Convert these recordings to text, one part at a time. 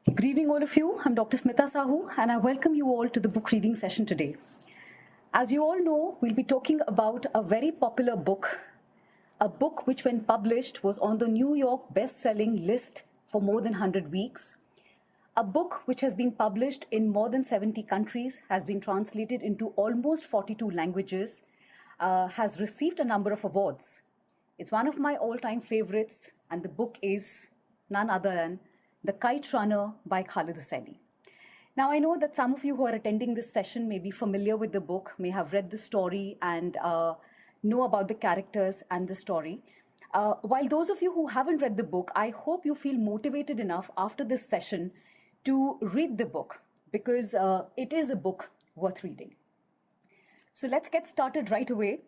Good evening, all of you. I'm Dr. Smita Shahu, and I welcome you all to the book reading session today. As you all know, we'll be talking about a very popular book, a book which, when published, was on the New York best-selling list for more than 100 weeks, a book which has been published in more than 70 countries, has been translated into almost 42 languages, has received a number of awards. It's one of my all-time favorites, and the book is none other than The Kite Runner by Khaled Hosseini. Now, I know that some of you who are attending this session may be familiar with the book, may have read the story and know about the characters and the story. While those of you who haven't read the book, I hope you feel motivated enough after this session to read the book, because it is a book worth reading. So let's get started right away.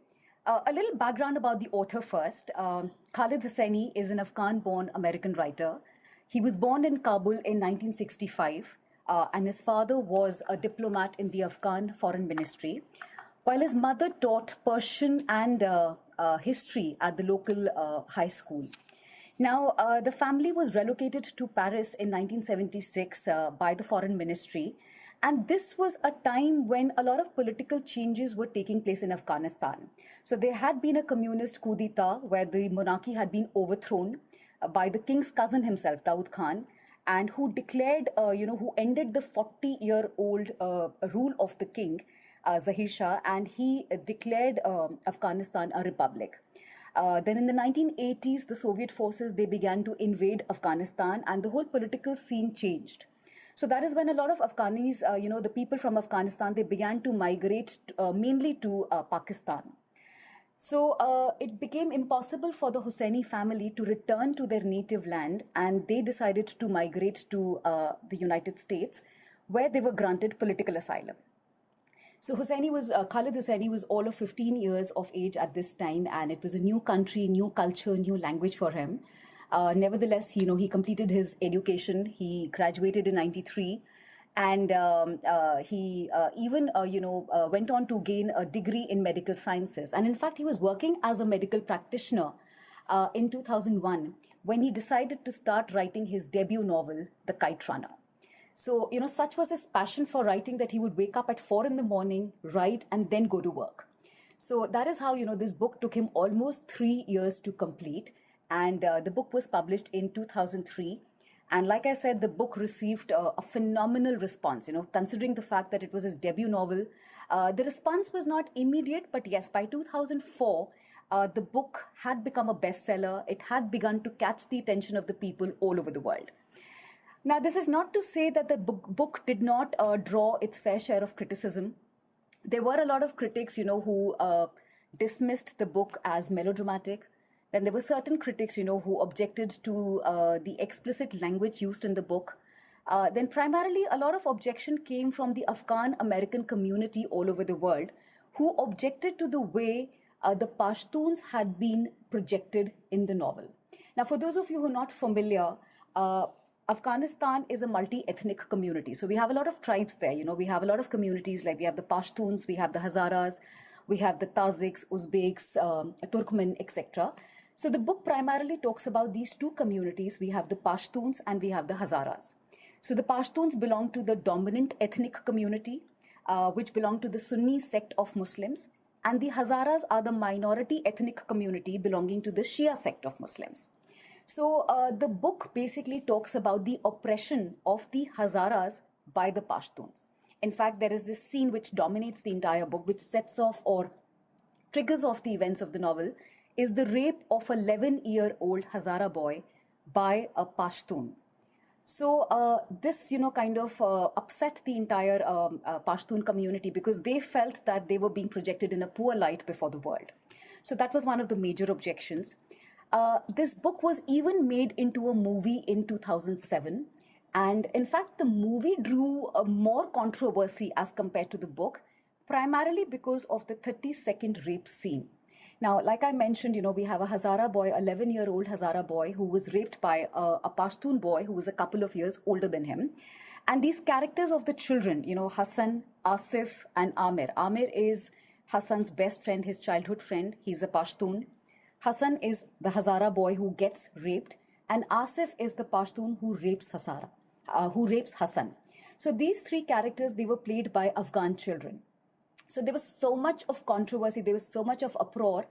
A little background about the author first. Khaled Hosseini is an Afghan-born American writer. He was born in Kabul in 1965, and his father was a diplomat in the Afghan Foreign Ministry, while his mother taught Persian and history at the local high school. Now, the family was relocated to Paris in 1976 by the Foreign Ministry, and this was a time when a lot of political changes were taking place in Afghanistan. So there had been a communist coup d'etat where the monarchy had been overthrown by the king's cousin himself, Daud Khan, and who declared, who ended the 40-year-old rule of the king, Zahir Shah, and he declared Afghanistan a republic. Then in the 1980s, the Soviet forces, they began to invade Afghanistan, and the whole political scene changed. So that is when a lot of Afghanis, the people from Afghanistan, they began to migrate mainly to Pakistan. So it became impossible for the Hosseini family to return to their native land, and they decided to migrate to the United States, where they were granted political asylum. So Khaled Hosseini was all of 15 years of age at this time, and it was a new country, new culture, new language for him. Nevertheless, he completed his education. He graduated in 93. And he even went on to gain a degree in medical sciences. And in fact, he was working as a medical practitioner in 2001 when he decided to start writing his debut novel, The Kite Runner. So, such was his passion for writing that he would wake up at 4 in the morning, write, and then go to work. So that is how, this book took him almost 3 years to complete. And the book was published in 2003. And like I said, the book received a phenomenal response, considering the fact that it was his debut novel. The response was not immediate, but yes, by 2004, the book had become a bestseller. It had begun to catch the attention of the people all over the world. Now, this is not to say that the book did not draw its fair share of criticism. There were a lot of critics, who dismissed the book as melodramatic. Then there were certain critics, who objected to the explicit language used in the book. Then primarily, a lot of objection came from the Afghan-American community all over the world, who objected to the way the Pashtuns had been projected in the novel. Now, for those of you who are not familiar, Afghanistan is a multi-ethnic community. So we have a lot of tribes there. We have a lot of communities, like we have the Pashtuns, we have the Hazaras, we have the Tajiks, Uzbeks, Turkmen, etc. So the book primarily talks about these two communities. We have the Pashtuns and we have the Hazaras. So the Pashtuns belong to the dominant ethnic community, which belong to the Sunni sect of Muslims. And the Hazaras are the minority ethnic community belonging to the Shia sect of Muslims. So the book basically talks about the oppression of the Hazaras by the Pashtuns. In fact, there is this scene which dominates the entire book, which sets off or triggers off the events of the novel, is the rape of an 11-year-old Hazara boy by a Pashtun. So this, kind of upset the entire Pashtun community, because they felt that they were being projected in a poor light before the world. So that was one of the major objections. This book was even made into a movie in 2007. And in fact, the movie drew more controversy as compared to the book, primarily because of the 30-second rape scene. Now, like I mentioned, we have a Hazara boy, 11-year-old Hazara boy, who was raped by a Pashtun boy who was a couple of years older than him. And these characters of the children, Hassan, Asif, and Amir. Amir is Hassan's best friend, his childhood friend. He's a Pashtun. Hassan is the Hazara boy who gets raped. And Asif is the Pashtun who rapes Hazara. who rapes Hassan. So these three characters, they were played by Afghan children. So there was so much of controversy, there was so much of uproar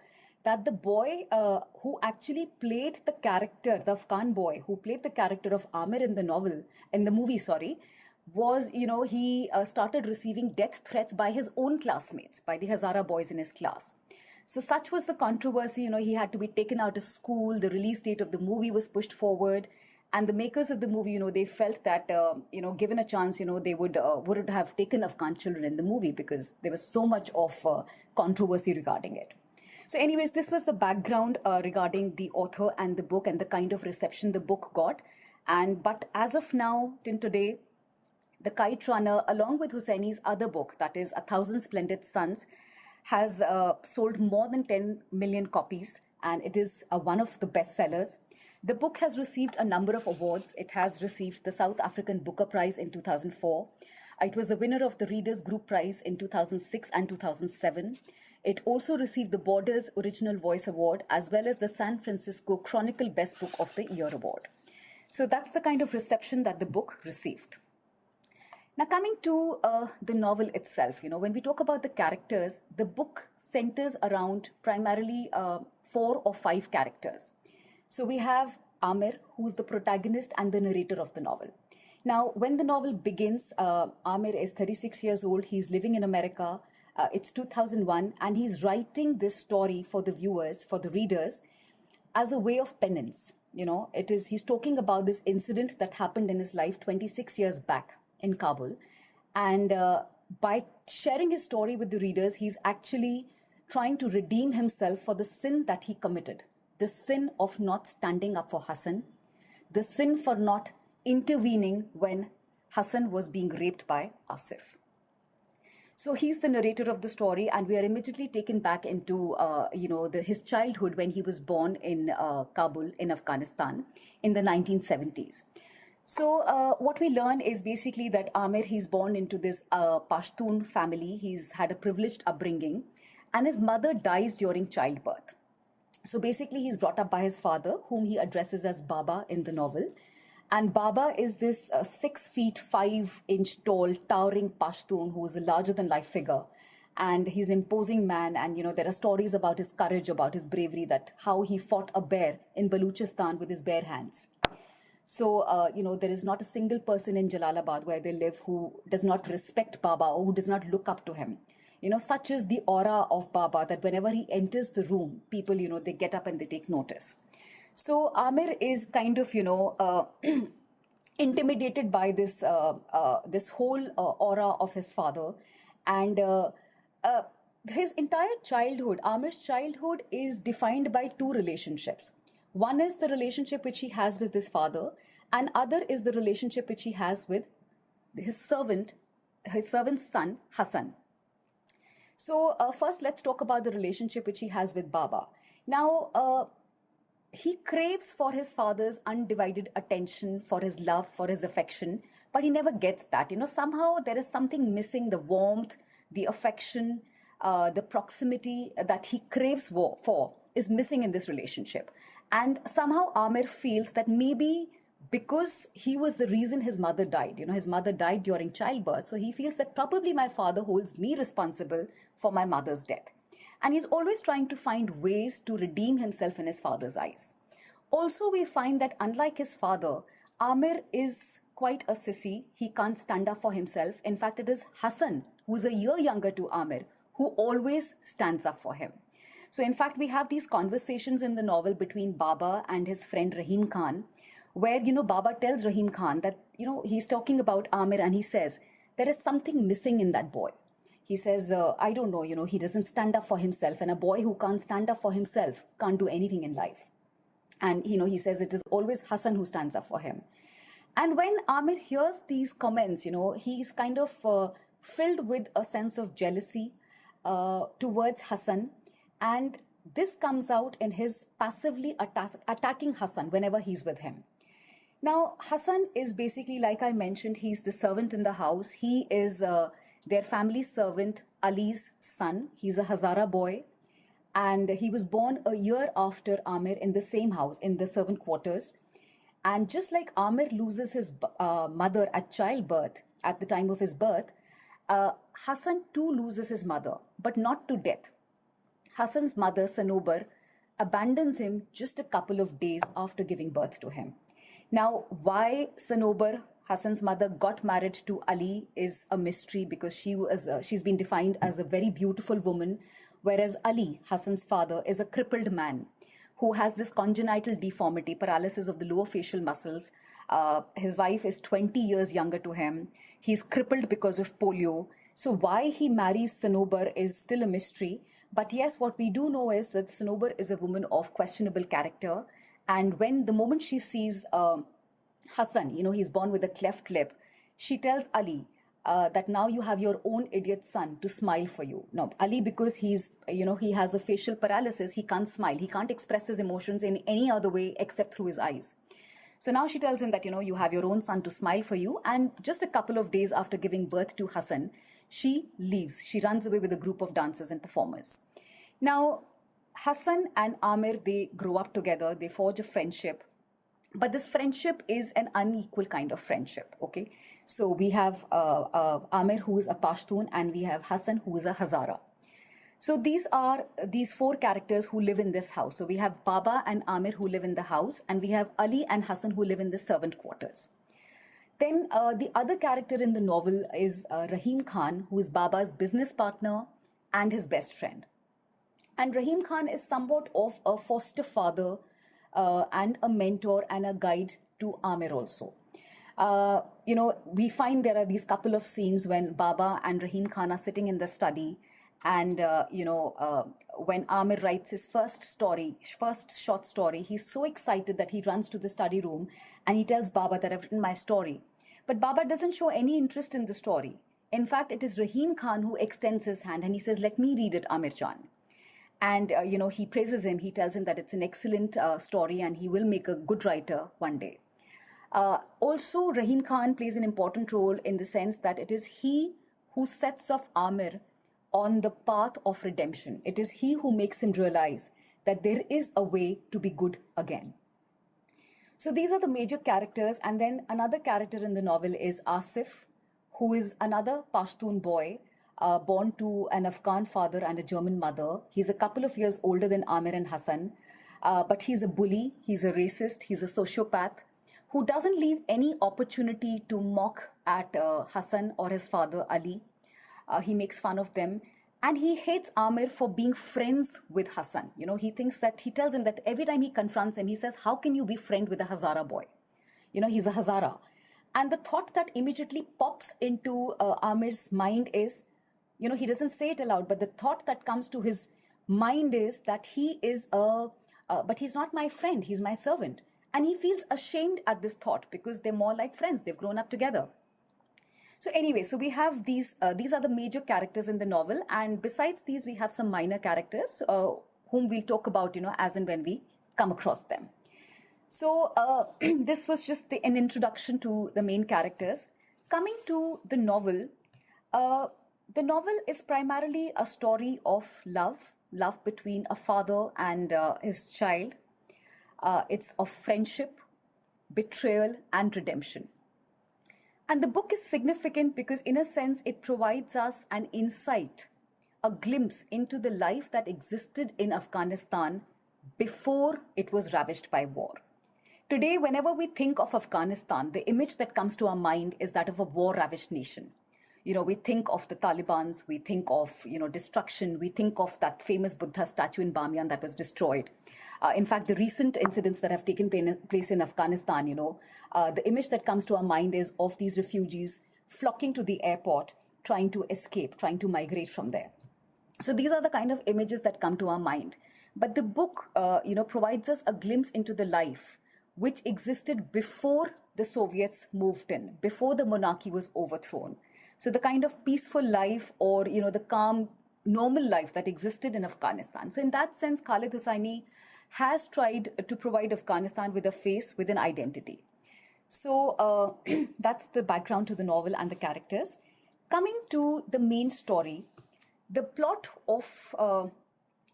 that the boy who actually played the character, the Afghan boy who played the character of Amir in the movie, was, he started receiving death threats by his own classmates, by the Hazara boys in his class. So such was the controversy, he had to be taken out of school, the release date of the movie was pushed forward. And the makers of the movie, they felt that, given a chance, they would have taken Afghan children in the movie because there was so much of controversy regarding it. So anyways, this was the background regarding the author and the book and the kind of reception the book got. But as of now, till today, the Kite Runner, along with Hosseini's other book, that is 1,000 Splendid Suns, has sold more than 10 million copies, and it is one of the best sellers. The book has received a number of awards. It has received the South African Booker Prize in 2004. It was the winner of the Readers Group Prize in 2006 and 2007. It also received the Borders Original Voice Award as well as the San Francisco Chronicle Best Book of the Year Award. So that's the kind of reception that the book received. Now coming to the novel itself, when we talk about the characters, the book centers around primarily 4 or 5 characters. So we have Amir, who's the protagonist and the narrator of the novel. Now, when the novel begins, Amir is 36 years old. He's living in America. It's 2001, and he's writing this story for the viewers, for the readers, as a way of penance. He's talking about this incident that happened in his life 26 years back in Kabul. And by sharing his story with the readers, he's actually trying to redeem himself for the sin that he committed. The sin of not standing up for Hassan, the sin for not intervening when Hassan was being raped by Asif. So he's the narrator of the story, and we are immediately taken back into, his childhood when he was born in Kabul in Afghanistan in the 1970s. So what we learn is basically that Amir, he's born into this Pashtun family. He's had a privileged upbringing, and his mother dies during childbirth. So basically, he's brought up by his father, whom he addresses as Baba in the novel. And Baba is this 6 feet 5 inch tall, towering Pashtun who is a larger-than-life figure. And he's an imposing man. And, there are stories about his courage, about his bravery, that how he fought a bear in Baluchistan with his bare hands. So, there is not a single person in Jalalabad where they live who does not respect Baba or who does not look up to him. Such is the aura of Baba that whenever he enters the room, people, they get up and they take notice. So Amir is kind of, intimidated by this whole aura of his father. And his entire childhood, Amir's childhood, is defined by 2 relationships. One is the relationship which he has with his father, and other is the relationship which he has with his servant's son, Hassan. So first, let's talk about the relationship which he has with Baba. Now, he craves for his father's undivided attention, for his love, for his affection, but he never gets that. Somehow there is something missing, the warmth, the affection, the proximity that he craves for is missing in this relationship. And somehow Amir feels that maybe because he was the reason his mother died, his mother died during childbirth. So he feels that probably my father holds me responsible for my mother's death. And he's always trying to find ways to redeem himself in his father's eyes. Also, we find that unlike his father, Amir is quite a sissy. He can't stand up for himself. In fact, it is Hassan, who's a year younger to Amir, who always stands up for him. So in fact, we have these conversations in the novel between Baba and his friend Rahim Khan, where, Baba tells Rahim Khan that, he's talking about Amir and he says, there is something missing in that boy. He says, I don't know, he doesn't stand up for himself, and a boy who can't stand up for himself can't do anything in life. And, he says it is always Hassan who stands up for him. And when Amir hears these comments, he's kind of filled with a sense of jealousy towards Hassan. And this comes out in his passively attacking Hassan whenever he's with him. Now, Hassan is basically, like I mentioned, he's the servant in the house. He is their family servant, Ali's son. He's a Hazara boy. And he was born a year after Amir in the same house, in the servant quarters. And just like Amir loses his mother at childbirth, at the time of his birth, Hassan too loses his mother, but not to death. Hassan's mother, Sanobar, abandons him just a couple of days after giving birth to him. Now, why Sanobar, Hassan's mother, got married to Ali is a mystery, because she's been defined as a very beautiful woman, whereas Ali, Hassan's father, is a crippled man who has this congenital deformity, paralysis of the lower facial muscles. His wife is 20 years younger to him. He's crippled because of polio. So why he marries Sanobar is still a mystery. But yes, what we do know is that Sanobar is a woman of questionable character. And the moment she sees Hassan, he's born with a cleft lip, she tells Ali that now you have your own idiot son to smile for you. Now, Ali, because he has a facial paralysis, he can't smile. He can't express his emotions in any other way except through his eyes. So now she tells him that, you have your own son to smile for you. And just a couple of days after giving birth to Hassan, she leaves. She runs away with a group of dancers and performers. Now, Hassan and Amir, they grow up together. They forge a friendship. But this friendship is an unequal kind of friendship, okay? So we have Amir, who is a Pashtun, and we have Hassan, who is a Hazara. So these are these four characters who live in this house. So we have Baba and Amir who live in the house, and we have Ali and Hassan who live in the servant quarters. Then the other character in the novel is Rahim Khan, who is Baba's business partner and his best friend. And Rahim Khan is somewhat of a foster father and a mentor and a guide to Amir also. We find there are these couple of scenes when Baba and Rahim Khan are sitting in the study, and when Amir writes his first short story, he's so excited that he runs to the study room and he tells Baba that I've written my story. But Baba doesn't show any interest in the story. In fact, it is Rahim Khan who extends his hand and he says, let me read it, Amir Jan. And, he praises him. He tells him that it's an excellent story and he will make a good writer one day. Also, Rahim Khan plays an important role in the sense that it is he who sets off Amir on the path of redemption. It is he who makes him realize that there is a way to be good again. So these are the major characters. And then another character in the novel is Asif, who is another Pashtun boy, born to an Afghan father and a German mother. He's a couple of years older than Amir and Hassan, but he's a bully, he's a racist, he's a sociopath who doesn't leave any opportunity to mock at Hassan or his father Ali. He makes fun of them, and he hates Amir for being friends with Hassan. He tells him that every time he confronts him, he says, how can you be friend with a Hazara boy? He's a Hazara. And the thought that immediately pops into Amir's mind is, he doesn't say it aloud, but the thought that comes to his mind is that he is but he's not my friend, he's my servant. And he feels ashamed at this thought because they're more like friends, they've grown up together. So anyway, so we have these are the major characters in the novel. And besides these, we have some minor characters whom we'll talk about, as and when we come across them. So this was just an introduction to the main characters. Coming to the novel is primarily a story of love between a father and his child. It's of friendship, betrayal, and redemption. And the book is significant because, in a sense, it provides us an insight, a glimpse into the life that existed in Afghanistan before it was ravaged by war. Today, whenever we think of Afghanistan, the image that comes to our mind is that of a war-ravaged nation. We think of the Talibans, we think of, destruction, we think of that famous Buddha statue in Bamiyan that was destroyed. In fact, the recent incidents that have taken place in Afghanistan, the image that comes to our mind is of these refugees flocking to the airport, trying to escape, trying to migrate from there. So these are the kind of images that come to our mind. But the book, provides us a glimpse into the life which existed before the Soviets moved in, before the monarchy was overthrown. So the kind of peaceful life or, the calm, normal life that existed in Afghanistan. So in that sense, Khaled Hosseini has tried to provide Afghanistan with a face, with an identity. So that's the background to the novel and the characters. Coming to the main story, the plot of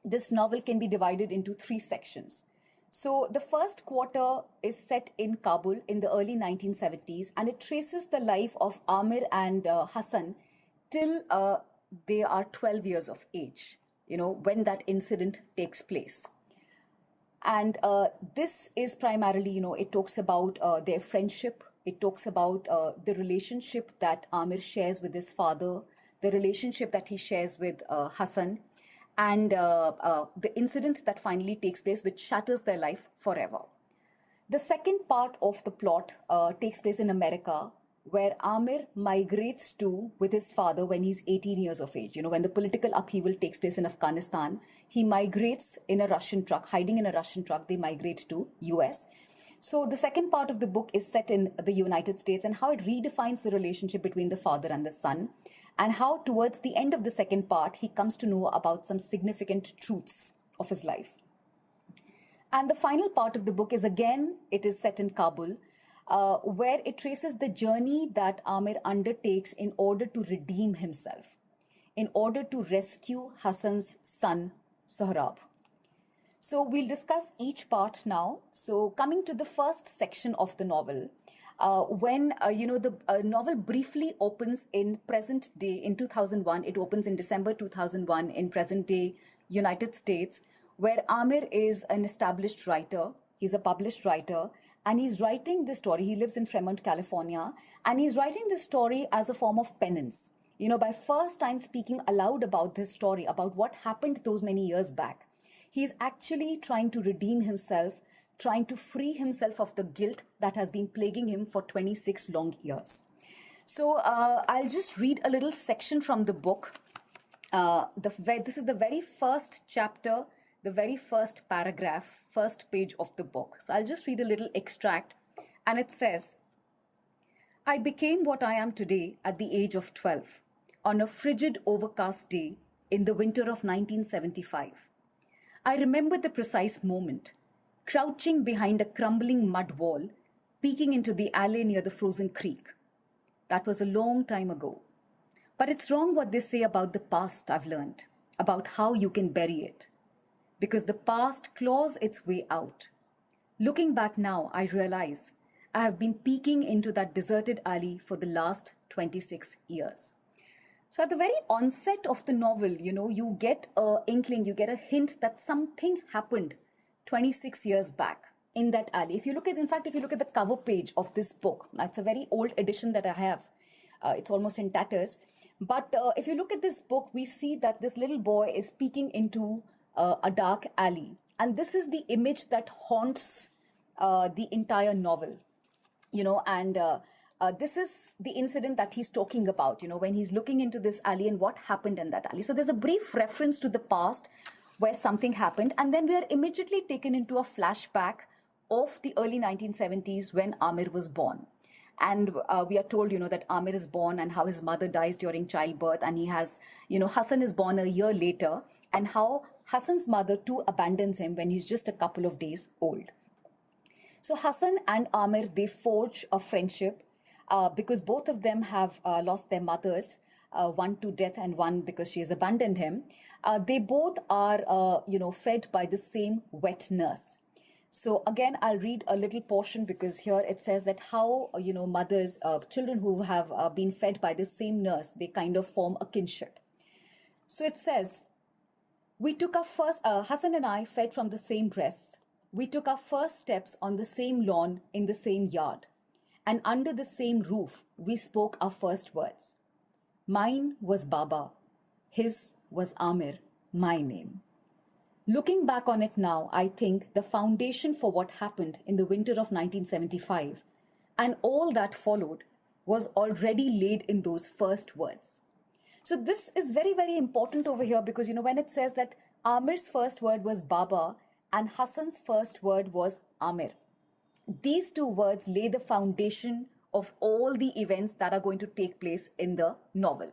this novel can be divided into three sections. So the first quarter is set in Kabul in the early 1970s, and it traces the life of Amir and Hassan till they are 12 years of age, when that incident takes place. And this is primarily, it talks about their friendship. It talks about the relationship that Amir shares with his father, the relationship that he shares with Hassan, and the incident that finally takes place, which shatters their life forever. The second part of the plot takes place in America, where Amir migrates to with his father when he's 18 years of age. When the political upheaval takes place in Afghanistan, he migrates in a Russian truck, hiding in a Russian truck. They migrate to US. So the second part of the book is set in the United States and how it redefines the relationship between the father and the son, and how towards the end of the second part, he comes to know about some significant truths of his life. And the final part of the book is, again, it is set in Kabul, where it traces the journey that Amir undertakes in order to redeem himself, in order to rescue Hassan's son, Sohrab. So we'll discuss each part now. So coming to the first section of the novel, when the novel briefly opens in present day in 2001. It opens in December 2001 in present day United States, where Amir is an established writer. He's a published writer, and he's writing this story. He lives in Fremont, California, and he's writing this story as a form of penance. By first time speaking aloud about this story, about what happened those many years back. He's actually trying to redeem himself, trying to free himself of the guilt that has been plaguing him for 26 long years. So I'll just read a little section from the book. This is the very first chapter, the very first paragraph, first page of the book. So I'll just read a little extract, and it says, "I became what I am today at the age of 12, on a frigid, overcast day in the winter of 1975. I remember the precise moment, crouching behind a crumbling mud wall, peeking into the alley near the frozen creek. That was a long time ago. But it's wrong what they say about the past, I've learned, about how you can bury it. Because the past claws its way out. Looking back now, I realize I have been peeking into that deserted alley for the last 26 years. So at the very onset of the novel, you get an inkling, you get a hint that something happened 26 years back in that alley. If you look at the cover page of this book, that's a very old edition that I have. It's almost in tatters. But if you look at this book, we see that this little boy is peeking into a dark alley. And this is the image that haunts the entire novel, this is the incident that he's talking about, when he's looking into this alley and what happened in that alley. So there's a brief reference to the past where something happened, and then we are immediately taken into a flashback of the early 1970s when Amir was born. And we are told, that Amir is born and how his mother dies during childbirth, and he has, Hassan is born a year later, and how Hassan's mother too abandons him when he's just a couple of days old. So Hassan and Amir, they forge a friendship because both of them have lost their mothers, one to death and one because she has abandoned him. They both are, fed by the same wet nurse. So again, I'll read a little portion because here it says that how, mothers, children who have been fed by the same nurse, they kind of form a kinship. So it says, "We took our first, Hassan and I fed from the same breasts. We took our first steps on the same lawn in the same yard. And under the same roof, we spoke our first words. Mine was Baba. His was Amir, my name. Looking back on it now, I think the foundation for what happened in the winter of 1975 and all that followed was already laid in those first words." So this is very, very important over here because, when it says that Amir's first word was Baba and Hassan's first word was Amir, these two words lay the foundation of all the events that are going to take place in the novel.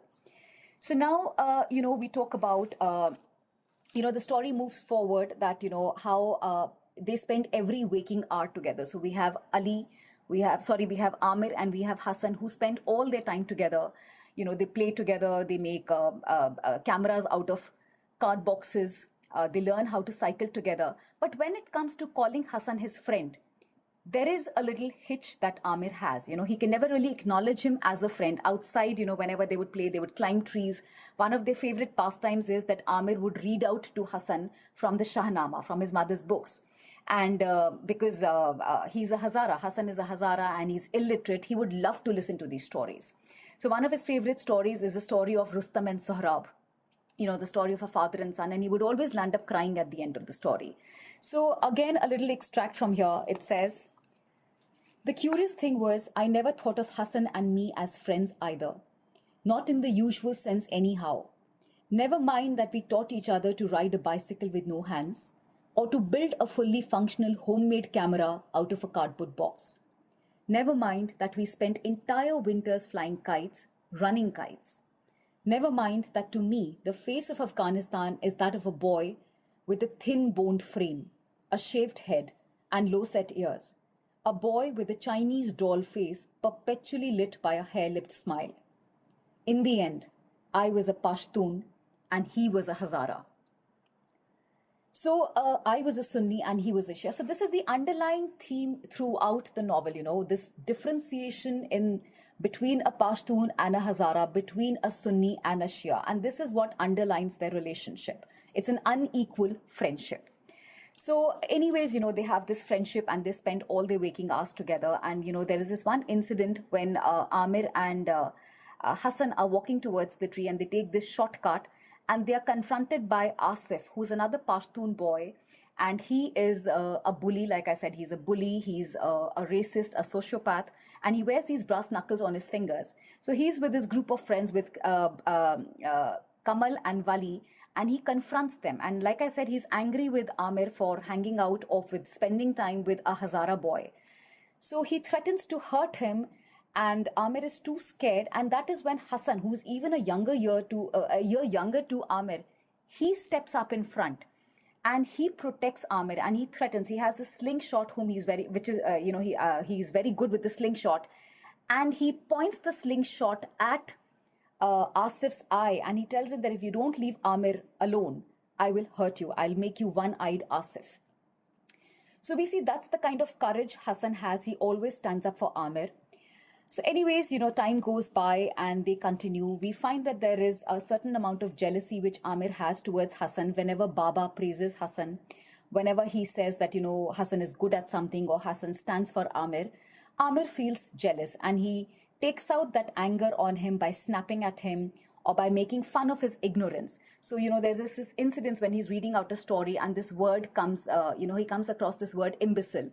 So now, we talk about, the story moves forward that, how they spend every waking hour together. So we have we have Amir and we have Hassan who spend all their time together. They play together, they make cameras out of card boxes, They learn how to cycle together. But when it comes to calling Hassan his friend, there is a little hitch that Amir has. He can never really acknowledge him as a friend. Outside, whenever they would play, they would climb trees. One of their favorite pastimes is that Amir would read out to Hassan from the Shahnama, from his mother's books. And because he's a Hazara, Hassan is a Hazara and he's illiterate, he would love to listen to these stories. So one of his favorite stories is the story of Rustam and Sohrab. The story of a father and son, and he would always land up crying at the end of the story. So again, a little extract from here. It says, "The curious thing was, I never thought of Hassan and me as friends either. Not in the usual sense anyhow. Never mind that we taught each other to ride a bicycle with no hands, or to build a fully functional homemade camera out of a cardboard box. Never mind that we spent entire winters flying kites, running kites. Never mind that to me, the face of Afghanistan is that of a boy with a thin-boned frame, a shaved head, and low-set ears. A boy with a Chinese doll face perpetually lit by a hair-lipped smile. In the end, I was a Pashtun and he was a Hazara." So I was a Sunni and he was a Shia. So this is the underlying theme throughout the novel, this differentiation in between a Pashtun and a Hazara, between a Sunni and a Shia. And this is what underlines their relationship. It's an unequal friendship. So anyways, they have this friendship and they spend all their waking hours together. And, there is this one incident when Amir and Hassan are walking towards the tree and they take this shortcut and they are confronted by Asif, who's another Pashtun boy. And he is a bully. Like I said, he's a bully. He's a racist, a sociopath. And he wears these brass knuckles on his fingers. So he's with this group of friends with Kamal and Wali. And he confronts them. And like I said, he's angry with Amir for hanging out or with spending time with a Hazara boy. So he threatens to hurt him. And Amir is too scared. And that is when Hassan, who's even a year younger to Amir, he steps up in front. And he protects Amir and he threatens. He has a slingshot, he's very good with the slingshot. And he points the slingshot at Asif's eye. And he tells him that if you don't leave Amir alone, I will hurt you. I'll make you one-eyed Asif. So we see that's the kind of courage Hassan has. He always stands up for Amir. So anyways, time goes by and they continue. We find that there is a certain amount of jealousy which Amir has towards Hassan whenever Baba praises Hassan. Whenever he says that, Hassan is good at something or Hassan stands for Amir, Amir feels jealous and he takes out that anger on him by snapping at him or by making fun of his ignorance. So, there's this incident when he's reading out a story and this word comes, he comes across this word imbecile.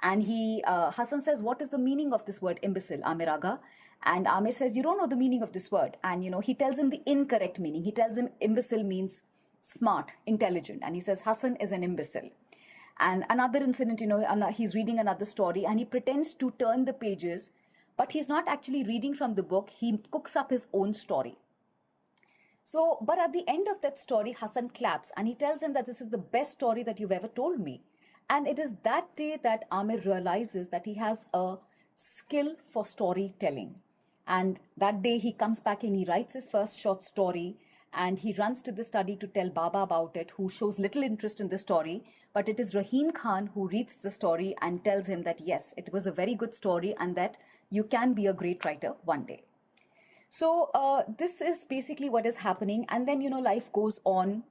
And Hassan says, "What is the meaning of this word imbecile, Amir Aga?" And Amir says, "You don't know the meaning of this word." And, he tells him the incorrect meaning. He tells him imbecile means smart, intelligent. And he says, Hassan is an imbecile. And another incident, he's reading another story and he pretends to turn the pages, but he's not actually reading from the book. He cooks up his own story. So, but at the end of that story, Hassan claps and he tells him that this is the best story that you've ever told me. And it is that day that Amir realizes that he has a skill for storytelling. And that day he comes back and he writes his first short story and he runs to the study to tell Baba about it, who shows little interest in the story. But it is Rahim Khan who reads the story and tells him that yes, it was a very good story and that you can be a great writer one day. So this is basically what is happening. And then, life goes on.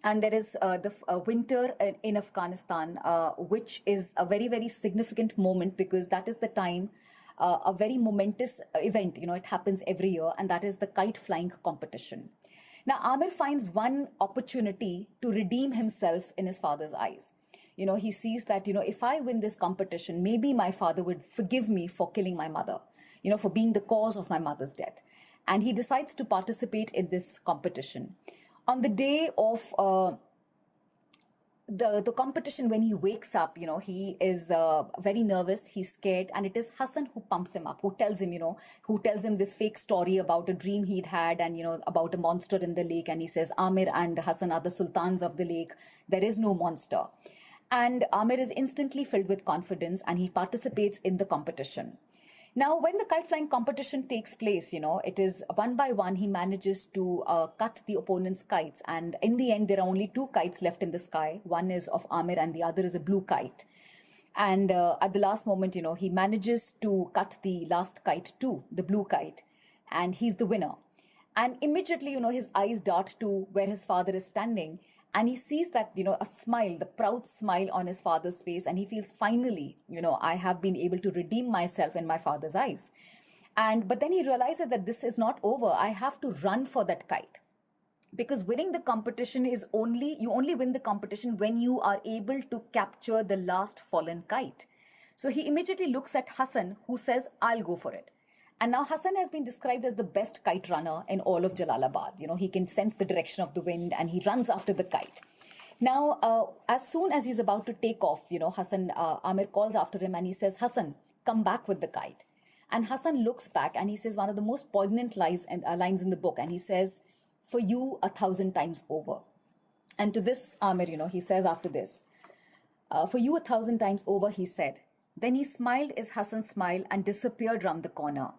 And there is the winter in Afghanistan, which is a very, very significant moment because that is the time, a very momentous event, it happens every year, and that is the kite flying competition. Now, Amir finds one opportunity to redeem himself in his father's eyes. He sees that, if I win this competition, maybe my father would forgive me for killing my mother, for being the cause of my mother's death. And he decides to participate in this competition. On the day of the competition, when he wakes up, he is very nervous, he's scared, and it is Hassan who pumps him up, who tells him this fake story about a dream he'd had and, about a monster in the lake. And he says, Amir and Hassan are the sultans of the lake. There is no monster. And Amir is instantly filled with confidence and he participates in the competition. Now, when the kite flying competition takes place, it is one by one, he manages to cut the opponent's kites. And in the end, there are only two kites left in the sky. One is of Amir and the other is a blue kite. And at the last moment, he manages to cut the last kite too, the blue kite. And he's the winner. And immediately, his eyes dart to where his father is standing. And he sees that, a smile, the proud smile on his father's face. And he feels, finally, I have been able to redeem myself in my father's eyes. But then he realizes that this is not over. I have to run for that kite. Because winning the competition you only win the competition when you are able to capture the last fallen kite. So he immediately looks at Hassan, who says, I'll go for it. And now Hassan has been described as the best kite runner in all of Jalalabad. He can sense the direction of the wind and he runs after the kite. Now, as soon as he's about to take off, Hassan, Amir calls after him and he says, Hassan, come back with the kite. And Hassan looks back and he says one of the most poignant lines in the book. And he says, for you 1,000 times over. And to this, Amir, he says after this, for you 1,000 times over, he said. Then he smiled his Hassans Smile and disappeared round the corner.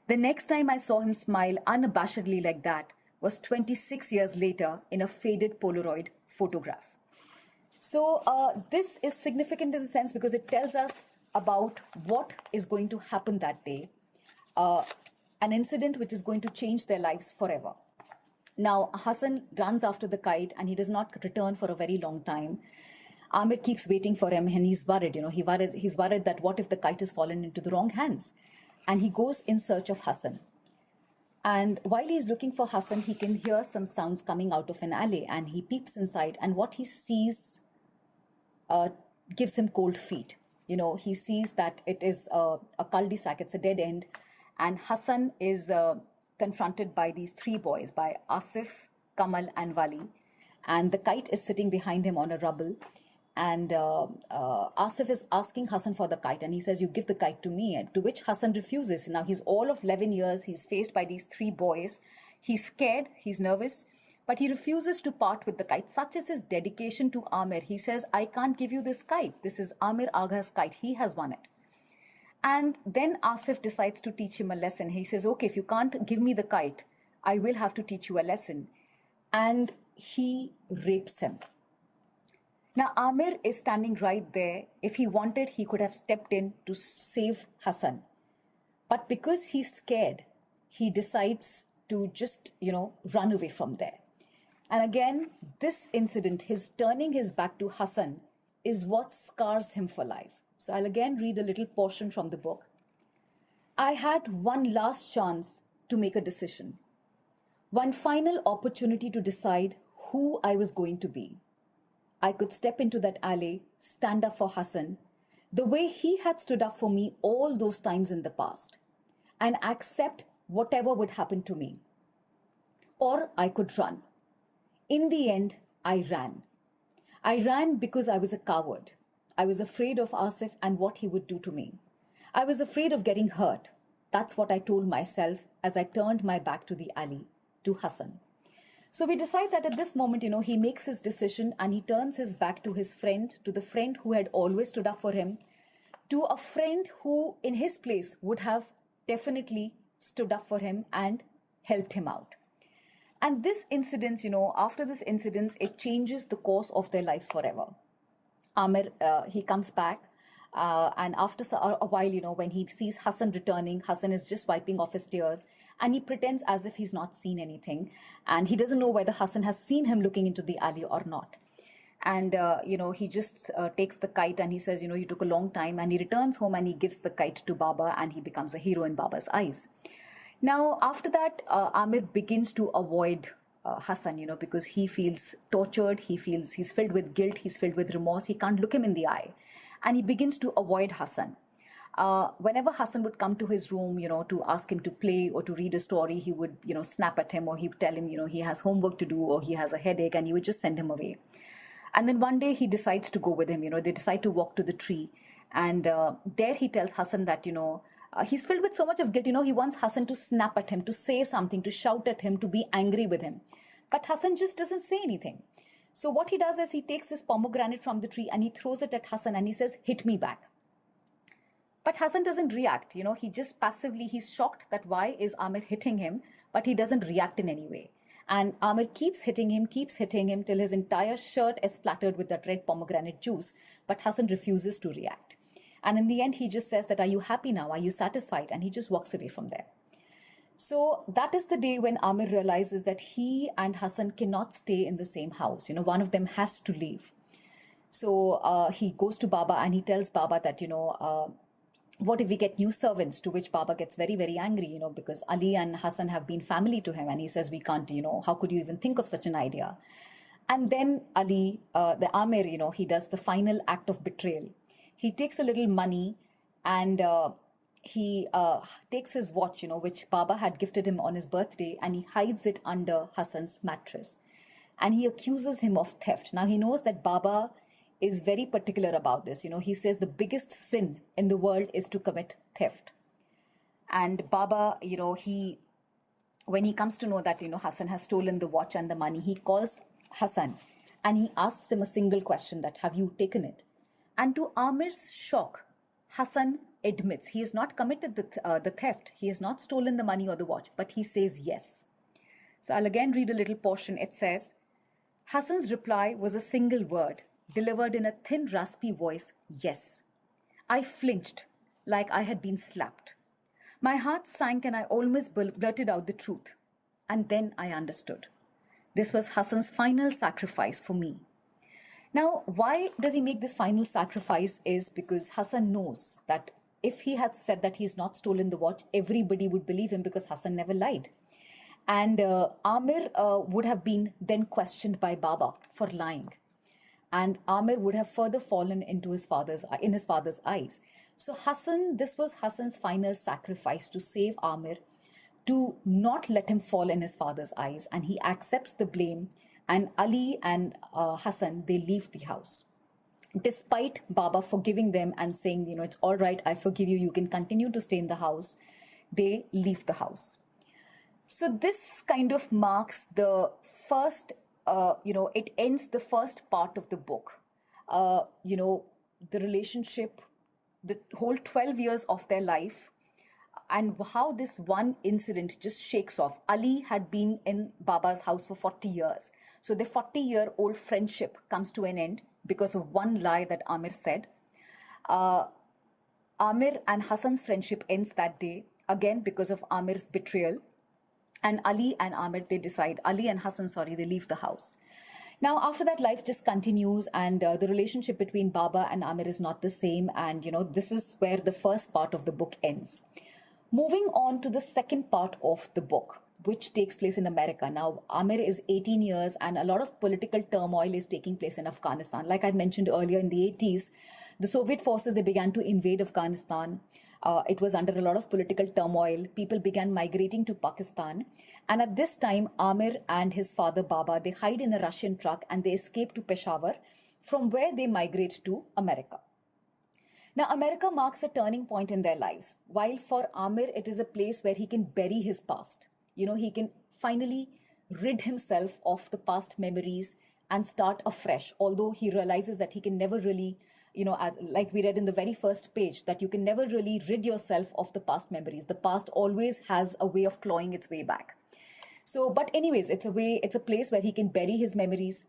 The next time I saw him smile unabashedly like that was 26 years later in a faded Polaroid photograph. So this is significant in the sense because it tells us about what is going to happen that day, an incident which is going to change their lives forever. Now, Hassan runs after the kite and he does not return for a very long time. Amir keeps waiting for him and he's worried, he's worried that what if the kite has fallen into the wrong hands? And he goes in search of Hassan. And while he's looking for Hassan, he can hear some sounds coming out of an alley and he peeps inside and what he sees gives him cold feet. He sees that it is a cul-de-sac, it's a dead end. And Hassan is confronted by these three boys, by Asif, Kamal and Wali. And the kite is sitting behind him on a rubble. And Asif is asking Hassan for the kite and he says, you give the kite to me. And to which Hassan refuses. Now he's all of 11 years. He's faced by these three boys. He's scared. He's nervous. But he refuses to part with the kite. Such is his dedication to Amir. He says, I can't give you this kite. This is Amir Agha's kite. He has won it. And then Asif decides to teach him a lesson. He says, okay, if you can't give me the kite, I will have to teach you a lesson. And he rapes him. Now, Amir is standing right there. If he wanted, he could have stepped in to save Hassan. But because he's scared, he decides to just, run away from there. And again, this incident, his turning his back to Hassan, is what scars him for life. So I'll again read a little portion from the book. I had one last chance to make a decision. One final opportunity to decide who I was going to be. I could step into that alley, stand up for Hassan, the way he had stood up for me all those times in the past, and accept whatever would happen to me. Or I could run. In the end, I ran. I ran because I was a coward. I was afraid of Asif and what he would do to me. I was afraid of getting hurt. That's what I told myself as I turned my back to the alley, to Hassan. So we decide that at this moment, he makes his decision and he turns his back to his friend, to the friend who had always stood up for him, to a friend who in his place would have definitely stood up for him and helped him out. And this incident, after this incident, it changes the course of their lives forever. Amir, he comes back and after a while, when he sees Hassan returning, Hassan is just wiping off his tears and he pretends as if he's not seen anything. And he doesn't know whether Hassan has seen him looking into the alley or not. And, he just takes the kite and he says, you took a long time, and he returns home and he gives the kite to Baba and he becomes a hero in Baba's eyes. Now, after that, Amir begins to avoid Hassan, because he feels tortured, he's filled with guilt, he's filled with remorse, he can't look him in the eye. And he begins to avoid Hassan. Whenever Hassan would come to his room, to ask him to play or to read a story, he would, snap at him, or he would tell him, he has homework to do or he has a headache, and he would just send him away. And then one day he decides to go with him, they decide to walk to the tree. And there he tells Hassan that, he's filled with so much of guilt, he wants Hassan to snap at him, to say something, to shout at him, to be angry with him. But Hassan just doesn't say anything. So what he does is he takes this pomegranate from the tree and he throws it at Hassan and he says, hit me back. But Hassan doesn't react, he just passively, he's shocked that why is Amir hitting him, but he doesn't react in any way. And Amir keeps hitting him till his entire shirt is splattered with that red pomegranate juice, but Hassan refuses to react. And in the end, he just says that, are you happy now? Are you satisfied? And he just walks away from there. So that is the day when Amir realizes that he and Hassan cannot stay in the same house. One of them has to leave. So he goes to Baba and he tells Baba that, what if we get new servants? To which Baba gets very, very angry, because Ali and Hassan have been family to him. And he says, we can't, how could you even think of such an idea? And then Ali, the Amir, he does the final act of betrayal. He takes a little money and he takes his watch, which Baba had gifted him on his birthday, and he hides it under Hassan's mattress. And he accuses him of theft. Now he knows that Baba is very particular about this. He says the biggest sin in the world is to commit theft. And Baba, when he comes to know that, Hassan has stolen the watch and the money, he calls Hassan and he asks him a single question, that have you taken it? And to Amir's shock, Hassan admits he has not committed the theft. He has not stolen the money or the watch, but he says yes. So I'll again read a little portion. It says, Hassan's reply was a single word, delivered in a thin, raspy voice, yes. I flinched like I had been slapped. My heart sank and I almost blurted out the truth. And then I understood. This was Hassan's final sacrifice for me. Now, why does he make this final sacrifice is because Hassan knows that if he had said that he's not stolen the watch, everybody would believe him because Hassan never lied. And Amir would have been then questioned by Baba for lying. And Amir would have further fallen into his father's eyes. So this was Hassan's final sacrifice to save Amir, to not let him fall in his father's eyes. And he accepts the blame. And Ali and Hassan, they leave the house. Despite Baba forgiving them and saying, it's all right, I forgive you, you can continue to stay in the house, they leave the house. So this kind of marks the first, it ends the first part of the book. The relationship, the whole 12 years of their life, and how this one incident just shakes off. Ali had been in Baba's house for 40 years. So the 40-year-old friendship comes to an end because of one lie that Amir said. Amir and Hassan's friendship ends that day, again because of Amir's betrayal. And Ali and Hassan, they leave the house. Now, after that, life just continues, and the relationship between Baba and Amir is not the same. And, this is where the first part of the book ends. Moving on to the second part of the book, which takes place in America. Now, Amir is 18 years and a lot of political turmoil is taking place in Afghanistan. Like I mentioned earlier, in the 80s, the Soviet forces, they began to invade Afghanistan. It was under a lot of political turmoil. People began migrating to Pakistan. And at this time, Amir and his father Baba, they hide in a Russian truck and they escape to Peshawar, from where they migrate to America. Now, America marks a turning point in their lives. While for Amir, it is a place where he can bury his past. He can finally rid himself of the past memories and start afresh, although he realizes that he can never really, like we read in the very first page, that you can never really rid yourself of the past memories. The past always has a way of clawing its way back. So, but anyways, it's a place where he can bury his memories.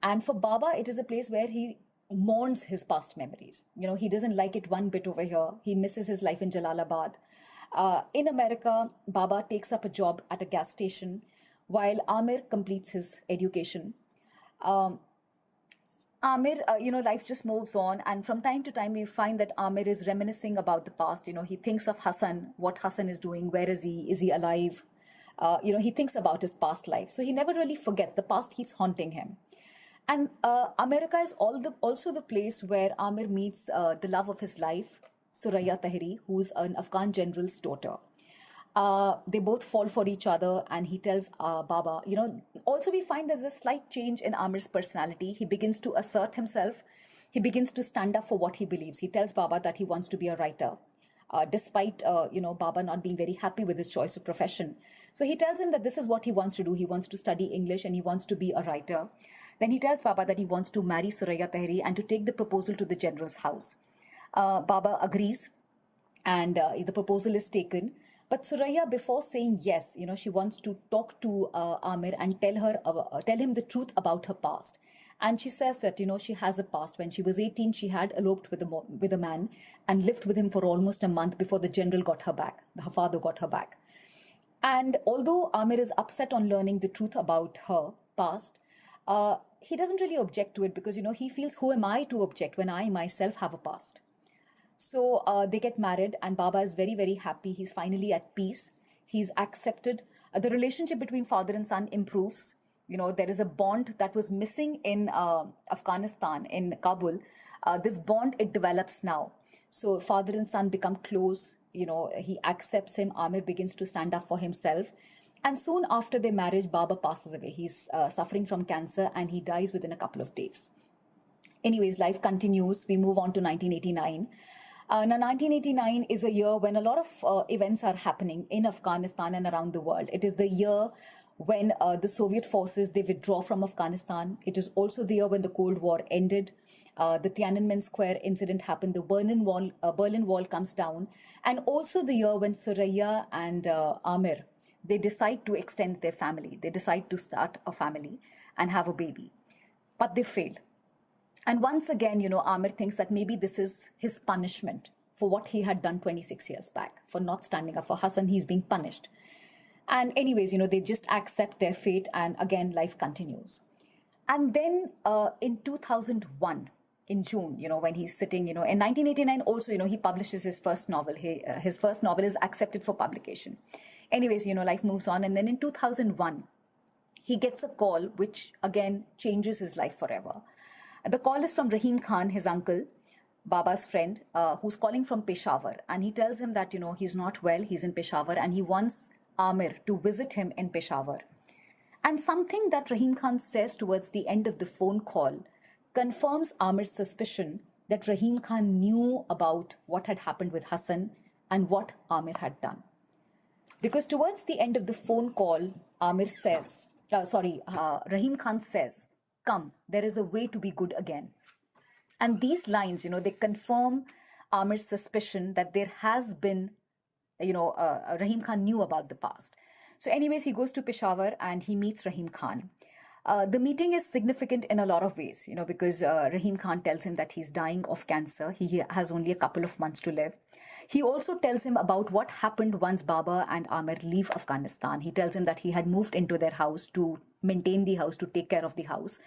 And for Baba, it is a place where he mourns his past memories. He doesn't like it one bit over here. He misses his life in Jalalabad. In America, Baba takes up a job at a gas station while Amir completes his education. Amir, life just moves on, and from time to time we find that Amir is reminiscing about the past. He thinks of Hassan, what Hassan is doing, where is he alive? He thinks about his past life. So he never really forgets. The past keeps haunting him. And America is also the place where Amir meets the love of his life, Suraya Tahiri, who is an Afghan general's daughter. They both fall for each other, and he tells Baba, also we find there's a slight change in Amir's personality. He begins to assert himself. He begins to stand up for what he believes. He tells Baba that he wants to be a writer, despite, Baba not being very happy with his choice of profession. So he tells him that this is what he wants to do. He wants to study English and he wants to be a writer. Then he tells Baba that he wants to marry Suraya Tahiri and to take the proposal to the general's house. Baba agrees. and the proposal is taken. But Suraya, before saying yes, she wants to talk to Amir and tell him the truth about her past. And she says that, she has a past. When she was 18, she had eloped with a man and lived with him for almost a month before the general got her back. Her father got her back. And although Amir is upset on learning the truth about her past, he doesn't really object to it because, he feels, who am I to object when I myself have a past? So they get married, and Baba is very, very happy. He's finally at peace. He's accepted. The relationship between father and son improves. There is a bond that was missing in Afghanistan, in Kabul. This bond, it develops now. So father and son become close. He accepts him. Amir begins to stand up for himself. And soon after their marriage, Baba passes away. He's suffering from cancer and he dies within a couple of days. Anyways, life continues. We move on to 1989. Now, 1989 is a year when a lot of events are happening in Afghanistan and around the world. It is the year when the Soviet forces, they withdraw from Afghanistan. It is also the year when the Cold War ended. The Tiananmen Square incident happened. The Berlin Wall comes down. And also the year when Suraya and Amir, they decide to extend their family. They decide to start a family and have a baby. But they fail. And once again, Amir thinks that maybe this is his punishment for what he had done 26 years back, for not standing up for Hassan. He's being punished. And anyways, they just accept their fate, and again, life continues. And then in 2001, in June, when he's sitting, in 1989 also, he publishes his first novel. His first novel is accepted for publication. Anyways, life moves on. And then in 2001, he gets a call, which again changes his life forever. The call is from Rahim Khan, his uncle, Baba's friend, who's calling from Peshawar. And he tells him that, he's not well, he's in Peshawar, and he wants Amir to visit him in Peshawar. And something that Rahim Khan says towards the end of the phone call confirms Amir's suspicion that Rahim Khan knew about what had happened with Hassan and what Amir had done. Because towards the end of the phone call, Rahim Khan says, "Come, there is a way to be good again." And these lines, they confirm Amir's suspicion that there has been, Rahim Khan knew about the past. So anyways, he goes to Peshawar and he meets Rahim Khan. The meeting is significant in a lot of ways, because Rahim Khan tells him that he's dying of cancer. He has only a couple of months to live. He also tells him about what happened once Baba and Amir leave Afghanistan. He tells him that he had moved into their house to maintain the house, to take care of the house.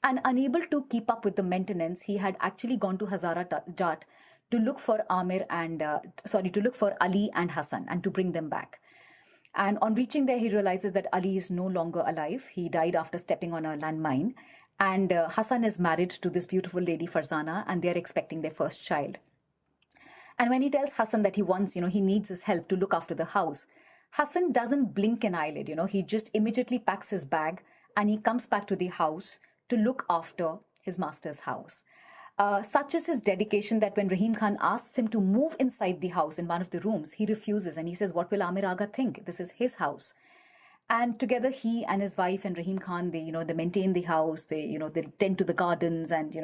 And unable to keep up with the maintenance, he had actually gone to Hazara Jat to look for Ali and Hassan and to bring them back. And on reaching there, he realizes that Ali is no longer alive. He died after stepping on a landmine. And Hassan is married to this beautiful lady, Farzana, and they're expecting their first child. And when he tells Hassan that he wants, he needs his help to look after the house, Hassan doesn't blink an eyelid, he just immediately packs his bag and he comes back to the house to look after his master's house. Such is his dedication that when Rahim Khan asks him to move inside the house in one of the rooms, he refuses and he says, "What will Amir Aga think? This is his house." And together he and his wife and Rahim Khan, they maintain the house, they tend to the gardens, and,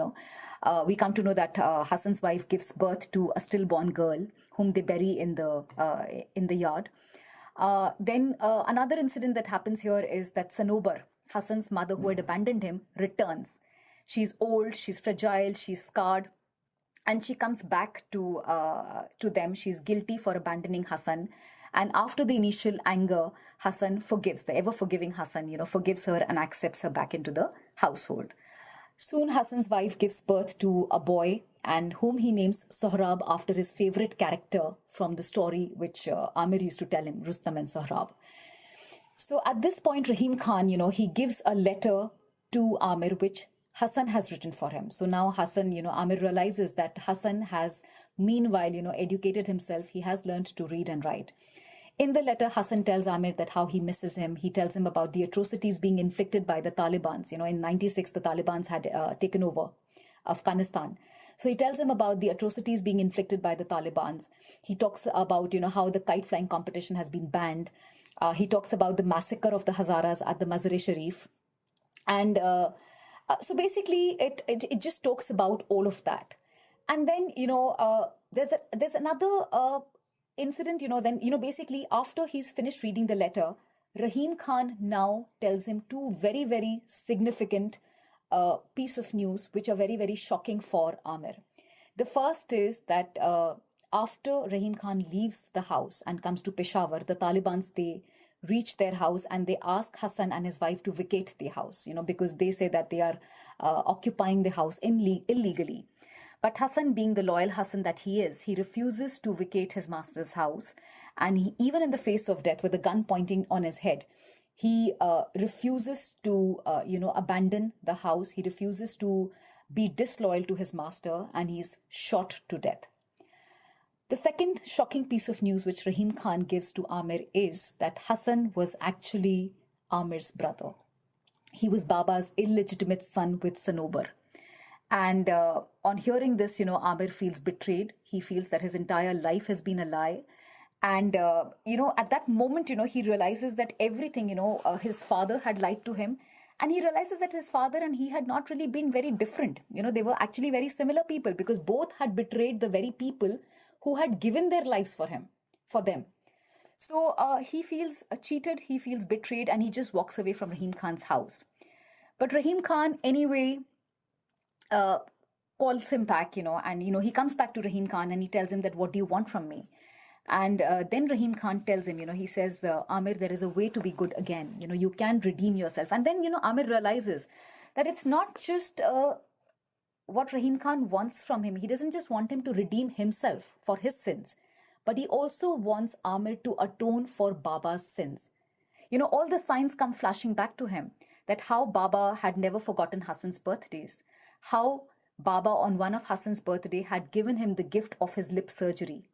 we come to know that Hassan's wife gives birth to a stillborn girl whom they bury in the yard. Then another incident that happens here is that Sanobar, Hassan's mother who had abandoned him, returns. She's old, she's fragile, she's scarred, and she comes back to them. She's guilty for abandoning Hassan. And after the initial anger, Hassan forgives, the ever-forgiving Hassan, forgives her and accepts her back into the household. Soon, Hassan's wife gives birth to a boy, and whom he names Sohrab after his favorite character from the story which Amir used to tell him, Rustam and Sohrab. So at this point, Rahim Khan, he gives a letter to Amir which Hassan has written for him. So now Hassan, Amir realizes that Hassan has meanwhile, educated himself. He has learned to read and write. In the letter, Hassan tells Amir that how he misses him. He tells him about the atrocities being inflicted by the Taliban. In 96, the Taliban had taken over Afghanistan. So he tells him about the atrocities being inflicted by the Taliban. He talks about, how the kite flying competition has been banned. He talks about the massacre of the Hazaras at the Mazar-e-Sharif. And so basically, it just talks about all of that. And then, there's another incident, then, basically after he's finished reading the letter, Rahim Khan now tells him two very, very significant piece of news, which are very, very shocking for Amir. The first is that after Rahim Khan leaves the house and comes to Peshawar, the Taliban's, they reach their house and they ask Hassan and his wife to vacate the house, because they say that they are occupying the house illegally. But Hassan, being the loyal Hassan that he is, he refuses to vacate his master's house. And he, even in the face of death with a gun pointing on his head, he refuses to, abandon the house. He refuses to be disloyal to his master, and he's shot to death. The second shocking piece of news which Rahim Khan gives to Amir is that Hassan was actually Amir's brother. He was Baba's illegitimate son with Sanobar. And on hearing this, Amir feels betrayed. He feels that his entire life has been a lie. And, at that moment, he realizes that everything, his father had lied to him. And he realizes that his father and he had not really been very different. They were actually very similar people, because both had betrayed the very people who had given their lives for them. So he feels cheated, he feels betrayed, and he just walks away from Rahim Khan's house. But Rahim Khan, anyway, calls him back, and, he comes back to Rahim Khan and he tells him that, what do you want from me? And then Rahim Khan tells him, he says, Amir, there is a way to be good again. You can redeem yourself. And then, Amir realizes that it's not just what Rahim Khan wants from him. He doesn't just want him to redeem himself for his sins, but he also wants Amir to atone for Baba's sins. All the signs come flashing back to him, that how Baba had never forgotten Hassan's birthdays, how Baba on one of Hassan's birthday had given him the gift of his lip surgery,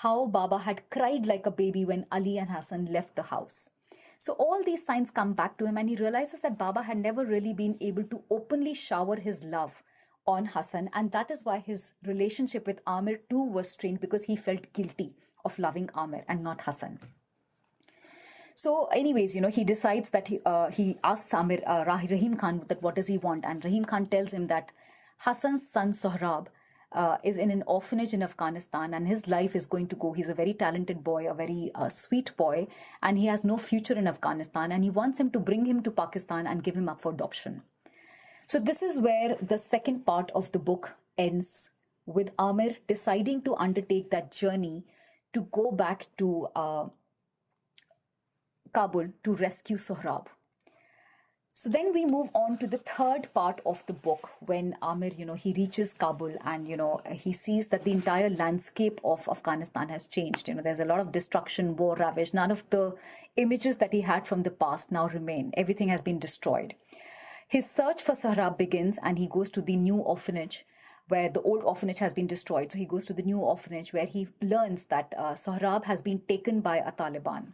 how Baba had cried like a baby when Ali and Hassan left the house. So all these signs come back to him, and he realizes that Baba had never really been able to openly shower his love on Hassan, and that is why his relationship with Amir too was strained, because he felt guilty of loving Amir and not Hassan. So anyways, he decides that he asks Rahim Khan that what does he want, and Rahim Khan tells him that Hassan's son Sohrab is in an orphanage in Afghanistan, and his life is going to go. He's a very talented boy, a very sweet boy, and he has no future in Afghanistan, and he wants him to bring him to Pakistan and give him up for adoption. So this is where the second part of the book ends, with Amir deciding to undertake that journey to go back to Kabul to rescue Sohrab. So then we move on to the third part of the book, when Amir, he reaches Kabul and, he sees that the entire landscape of Afghanistan has changed. There's a lot of destruction, war ravaged. None of the images that he had from the past now remain. Everything has been destroyed. His search for Sohrab begins, and he goes to the new orphanage, where the old orphanage has been destroyed. So he goes to the new orphanage, where he learns that Sohrab has been taken by a Taliban.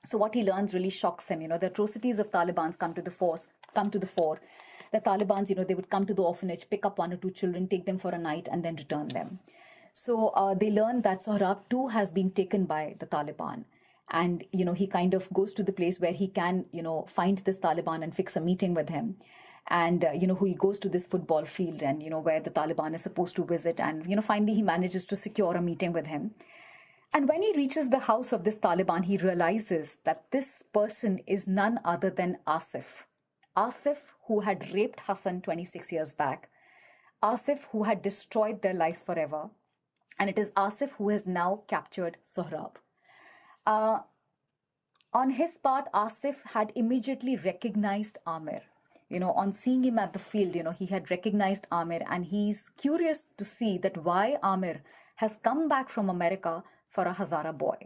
So what he learns really shocks him. The atrocities of Talibans come to the fore. The Talibans, they would come to the orphanage, pick up one or two children, take them for a night, and then return them. So they learn that Sohrab too has been taken by the Taliban. And, he kind of goes to the place where he can, find this Taliban and fix a meeting with him. And, he goes to this football field and, where the Taliban is supposed to visit. And, finally, he manages to secure a meeting with him. And when he reaches the house of this Taliban, he realizes that this person is none other than Asif. Asif, who had raped Hassan 26 years back. Asif, who had destroyed their lives forever. And it is Asif who has now captured Sohrab. On his part, Asif had immediately recognized Amir. On seeing him at the field, he had recognized Amir, and he's curious to see that why Amir has come back from America for a Hazara boy.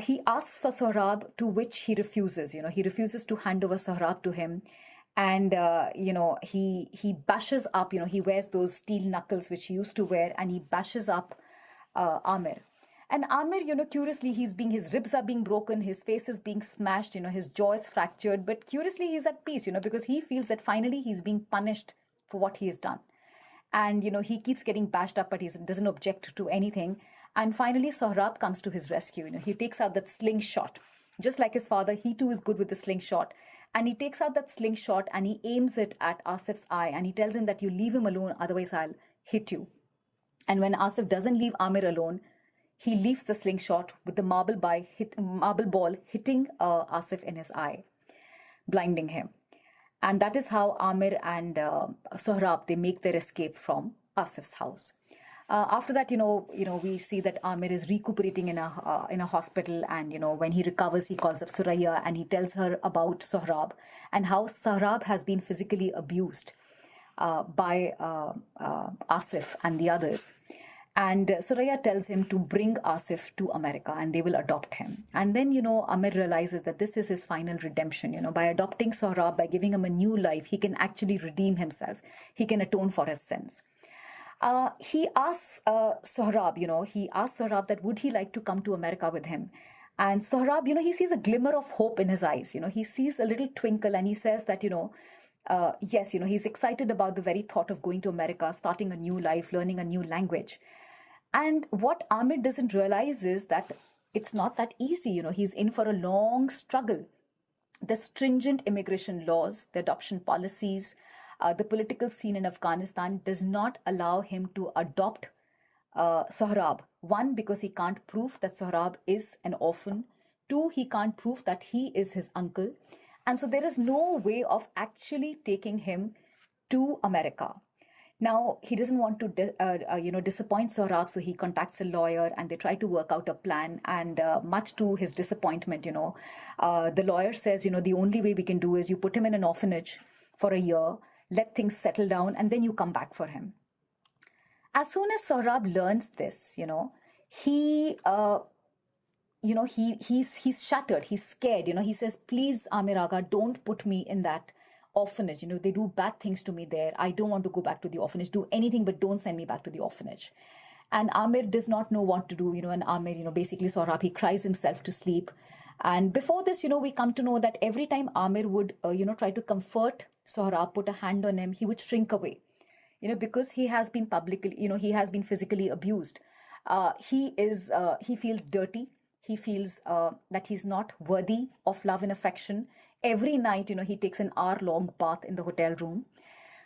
He asks for Sohrab, to which he refuses. He refuses to hand over Sohrab to him. And, he bashes up, he wears those steel knuckles which he used to wear, and he bashes up Amir. And Amir, curiously, his ribs are being broken, his face is being smashed, his jaw is fractured. But curiously, he's at peace, because he feels that finally he's being punished for what he has done. And, he keeps getting bashed up, but he doesn't object to anything. And finally, Sohrab comes to his rescue. He takes out that slingshot. Just like his father, he too is good with the slingshot. And he takes out that slingshot and he aims it at Asif's eye. And he tells him that you leave him alone, otherwise I'll hit you. And when Asif doesn't leave Amir alone, he leaves the slingshot with the marble ball hitting Asif in his eye, blinding him. And that is how Amir and Sohrab, they make their escape from Asif's house. After that, we see that Amir is recuperating in a hospital, and when he recovers, he calls up Suraya and he tells her about Sohrab and how Sohrab has been physically abused by Asif and the others. And Suraya tells him to bring Asif to America and they will adopt him. And then, Amir realizes that this is his final redemption. By adopting Sohrab, by giving him a new life, he can actually redeem himself. He can atone for his sins. He asks Sohrab, that would he like to come to America with him? And Sohrab, he sees a glimmer of hope in his eyes. He sees a little twinkle and he says that, yes, he's excited about the very thought of going to America, starting a new life, learning a new language. And what Ahmed doesn't realize is that it's not that easy. He's in for a long struggle. The stringent immigration laws, the adoption policies, the political scene in Afghanistan does not allow him to adopt Sohrab. One, because he can't prove that Sohrab is an orphan. Two, he can't prove that he is his uncle. And so there is no way of actually taking him to America. Now, he doesn't want to, disappoint Sohrab, so he contacts a lawyer and they try to work out a plan. And much to his disappointment, the lawyer says, the only way we can do is you put him in an orphanage for a year, let things settle down, and then you come back for him. As soon as Sohrab learns this, he's shattered, he's scared, he says, please, Amir Aga, don't put me in that orphanage. They do bad things to me there. I don't want to go back to the orphanage. Do anything, but don't send me back to the orphanage. And Amir does not know what to do, and Amir, basically Sohrab, he cries himself to sleep. And before this, we come to know that every time Amir would, try to comfort Sohrab, put a hand on him, he would shrink away, because he has been publicly, he has been physically abused. He feels dirty. He feels that he's not worthy of love and affection. Every night, he takes an hour-long bath in the hotel room.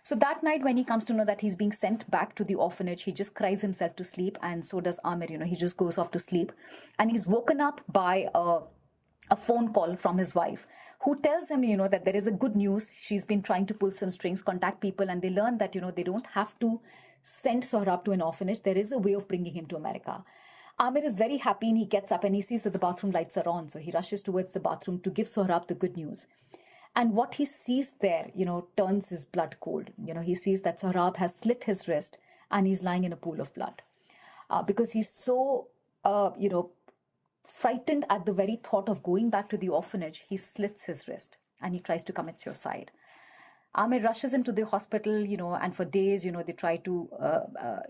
So that night when he comes to know that he's being sent back to the orphanage, he just cries himself to sleep, and so does Amir, he just goes off to sleep. And he's woken up by a phone call from his wife, who tells him, that there is a good news. She's been trying to pull some strings, contact people, and they learn that, they don't have to send Sohrab to an orphanage. There is a way of bringing him to America. Amir is very happy and he gets up and he sees that the bathroom lights are on. So he rushes towards the bathroom to give Sohrab the good news. And what he sees there, turns his blood cold. He sees that Sohrab has slit his wrist and he's lying in a pool of blood. Because he's so, frightened at the very thought of going back to the orphanage, he slits his wrist and he tries to commit suicide. Amir rushes him to the hospital, and for days, they try to,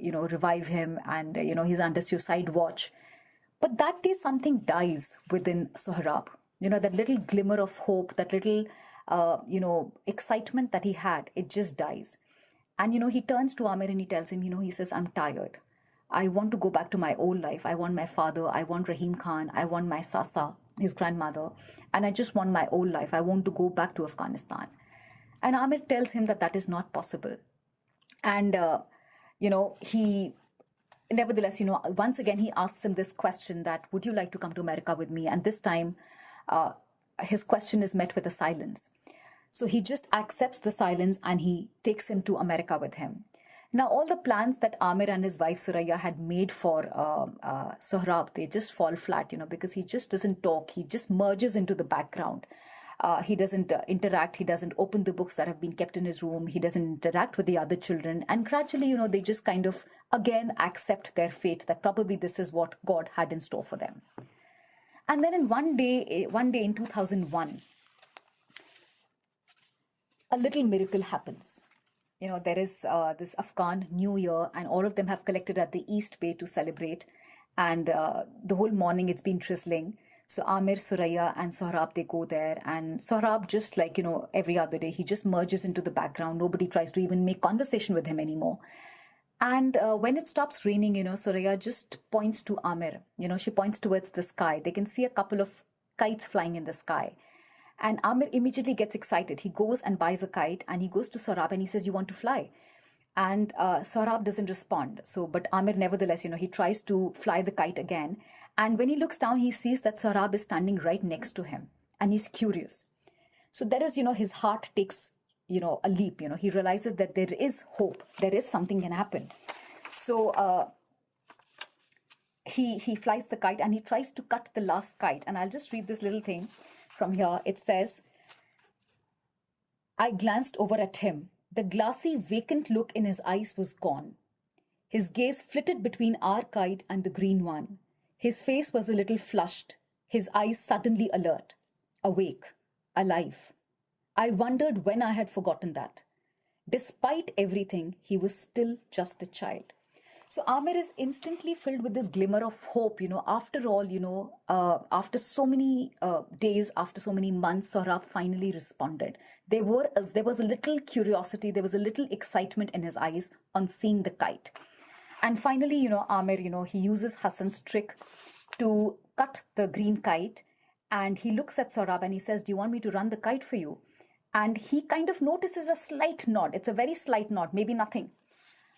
revive him, and, he's under suicide watch. But that day, something dies within Sohrab. That little glimmer of hope, that little, excitement that he had, it just dies. And, he turns to Amir and he tells him, he says, I'm tired. I want to go back to my old life. I want my father. I want Rahim Khan. I want my Sasa, his grandmother. And I just want my old life. I want to go back to Afghanistan. And Amir tells him that is not possible. And, he, nevertheless, once again, he asks him this question that, would you like to come to America with me? And this time, his question is met with a silence. So he just accepts the silence and he takes him to America with him. Now, all the plans that Amir and his wife Suraya had made for Sohrab, they just fall flat, because he just doesn't talk. He just merges into the background. He doesn't interact. He doesn't open the books that have been kept in his room. He doesn't interact with the other children. And gradually, they just kind of, again, accept their fate, that probably this is what God had in store for them. And then in one day in 2001, a little miracle happens. There is this Afghan New Year, and all of them have collected at the East Bay to celebrate. And the whole morning it's been drizzling. So Amir, Suraya and Sohrab, they go there. And Sohrab, just like, every other day, he just merges into the background. Nobody tries to even make conversation with him anymore. And when it stops raining, Suraya just points to Amir. She points towards the sky. They can see a couple of kites flying in the sky. And Amir immediately gets excited. He goes and buys a kite and he goes to Sohrab and he says, you want to fly? and Sohrab doesn't respond. So, but Amir nevertheless, he tries to fly the kite again. And when he looks down, he sees that Sohrab is standing right next to him, and he's curious. So there is, his heart takes, a leap. He realizes that there is hope. There is something can happen. So he flies the kite and he tries to cut the last kite. And I'll just read this little thing from here. It says, I glanced over at him. The glassy, vacant look in his eyes was gone. His gaze flitted between our kite and the green one. His face was a little flushed, his eyes suddenly alert, awake, alive. I wondered when I had forgotten that. Despite everything, he was still just a child. So Amir is instantly filled with this glimmer of hope, after all, after so many days, after so many months, Sohrab finally responded. There was a little curiosity, there was a little excitement in his eyes on seeing the kite. And finally, Amir, he uses Hassan's trick to cut the green kite, and he looks at Sohrab and he says, do you want me to run the kite for you? And he kind of notices a slight nod. It's a very slight nod, maybe nothing.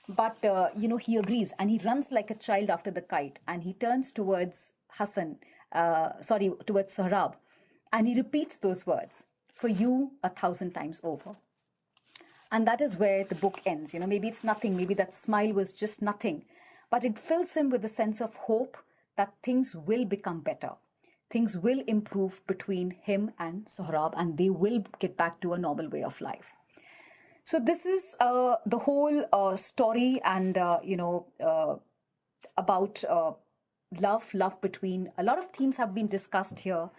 But, he agrees and he runs like a child after the kite, and he turns towards towards Sohrab, and he repeats those words, for you 1,000 times over. And that is where the book ends. Maybe it's nothing. Maybe that smile was just nothing. But it fills him with a sense of hope that things will become better. Things will improve between him and Sohrab, and they will get back to a normal way of life. So this is the whole story, and, about love between, a lot of themes have been discussed here.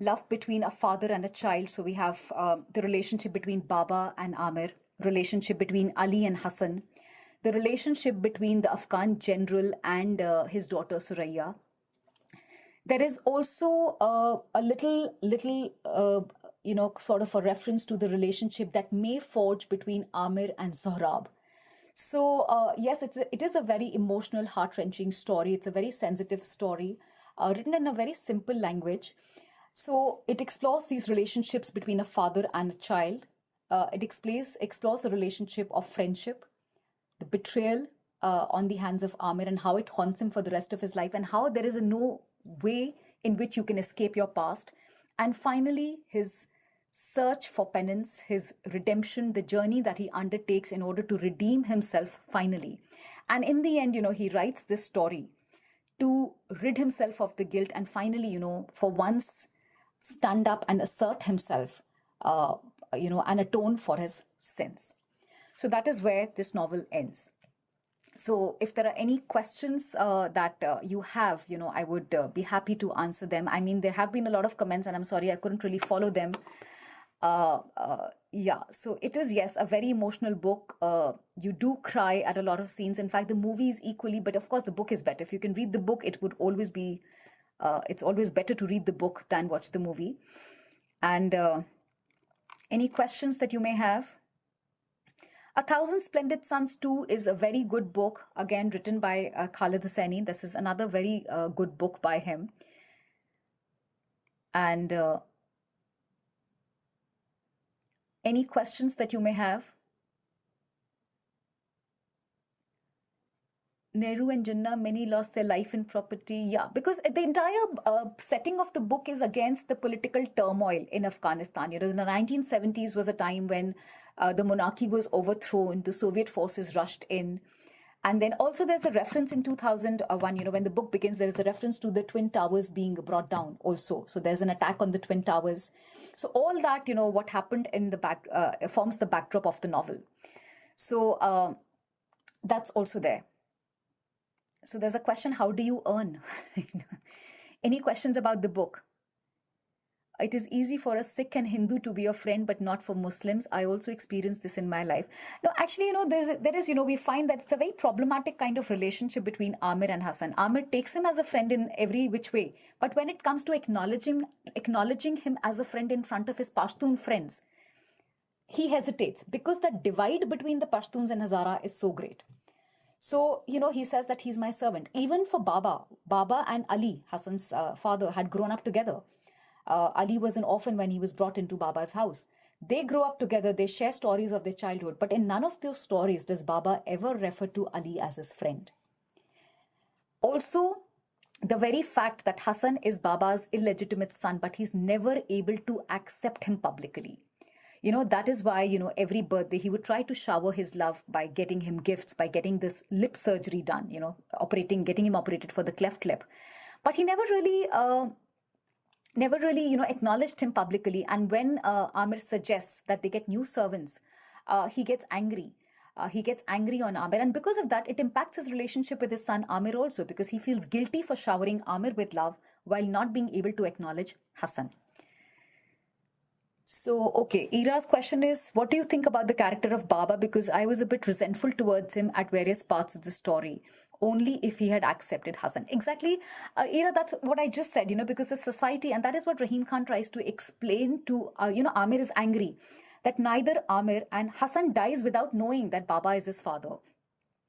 Love between a father and a child. So we have the relationship between Baba and Amir, relationship between Ali and Hassan, the relationship between the Afghan general and his daughter Suraya. There is also a little sort of a reference to the relationship that may forge between Amir and Sohrab. So yes, it is a very emotional, heart-wrenching story. It's a very sensitive story, written in a very simple language. So it explores these relationships between a father and a child. It explores the relationship of friendship, the betrayal on the hands of Amir, and how it haunts him for the rest of his life, and how there is no way in which you can escape your past. And finally, his search for penance, his redemption, the journey that he undertakes in order to redeem himself finally. And in the end, he writes this story to rid himself of the guilt and finally, for once stand up and assert himself, and atone for his sins. So that is where this novel ends. So if there are any questions that you have, I would be happy to answer them. I mean, there have been a lot of comments, and I'm sorry I couldn't really follow them. So it is, yes, a very emotional book. You do cry at a lot of scenes. In fact, the movie is equally, but of course the book is better. If you can read the book, it would always be, it's always better to read the book than watch the movie. And any questions that you may have? A Thousand Splendid Suns 2 is a very good book, again written by Khaled Hosseini. This is another very good book by him. And any questions that you may have? Nehru and Jinnah, many lost their life and property. Yeah, because the entire setting of the book is against the political turmoil in Afghanistan. The 1970s was a time when the monarchy was overthrown, the Soviet forces rushed in. And then also there's a reference in 2001, when the book begins, there is a reference to the Twin Towers being brought down also. So there's an attack on the Twin Towers. So all that, what happened in the back forms the backdrop of the novel. So that's also there. So there's a question, how do you earn? Any questions about the book? It is easy for a Sikh and Hindu to be your friend, but not for Muslims. I also experienced this in my life. No, actually, there is, we find that it's a very problematic kind of relationship between Amir and Hassan. Amir takes him as a friend in every which way. But when it comes to acknowledging him as a friend in front of his Pashtun friends, he hesitates because the divide between the Pashtuns and Hazara is so great. So, he says that he's my servant. Even for Baba and Ali, Hassan's father, had grown up together. Ali was an orphan when he was brought into Baba's house. They grow up together, they share stories of their childhood, but in none of those stories does Baba ever refer to Ali as his friend. Also, the very fact that Hassan is Baba's illegitimate son, but he's never able to accept him publicly. That is why, every birthday he would try to shower his love by getting him gifts, by getting this lip surgery done, getting him operated for the cleft lip. But he never really, acknowledged him publicly. And when Amir suggests that they get new servants, he gets angry. He gets angry on Amir. And because of that, it impacts his relationship with his son Amir also, because he feels guilty for showering Amir with love while not being able to acknowledge Hassan. So, okay, Ira's question is, what do you think about the character of Baba? Because I was a bit resentful towards him at various parts of the story, only if he had accepted Hassan. Exactly, Ira, that's what I just said, because the society, and that is what Rahim Khan tries to explain to, Amir is angry that neither Amir and Hassan dies without knowing that Baba is his father.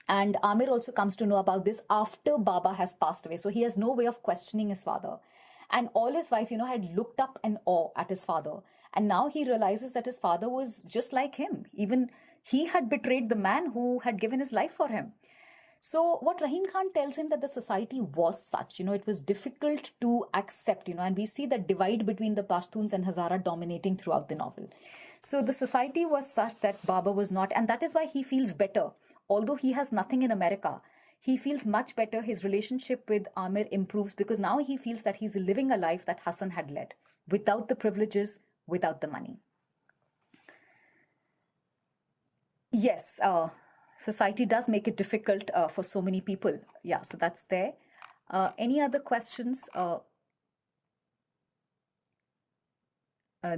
And Amir also comes to know about this after Baba has passed away. So he has no way of questioning his father. And all his life, had looked up in awe at his father. And now he realizes that his father was just like him. Even he had betrayed the man who had given his life for him. So what Rahim Khan tells him that the society was such, it was difficult to accept, and we see that divide between the Pashtuns and Hazara dominating throughout the novel. So the society was such that Baba was not, and that is why he feels better. Although he has nothing in America, he feels much better. His relationship with Amir improves because now he feels that he's living a life that Hassan had led, without the privileges, without the money. Yes, society does make it difficult for so many people. Yeah, so that's there. Any other questions?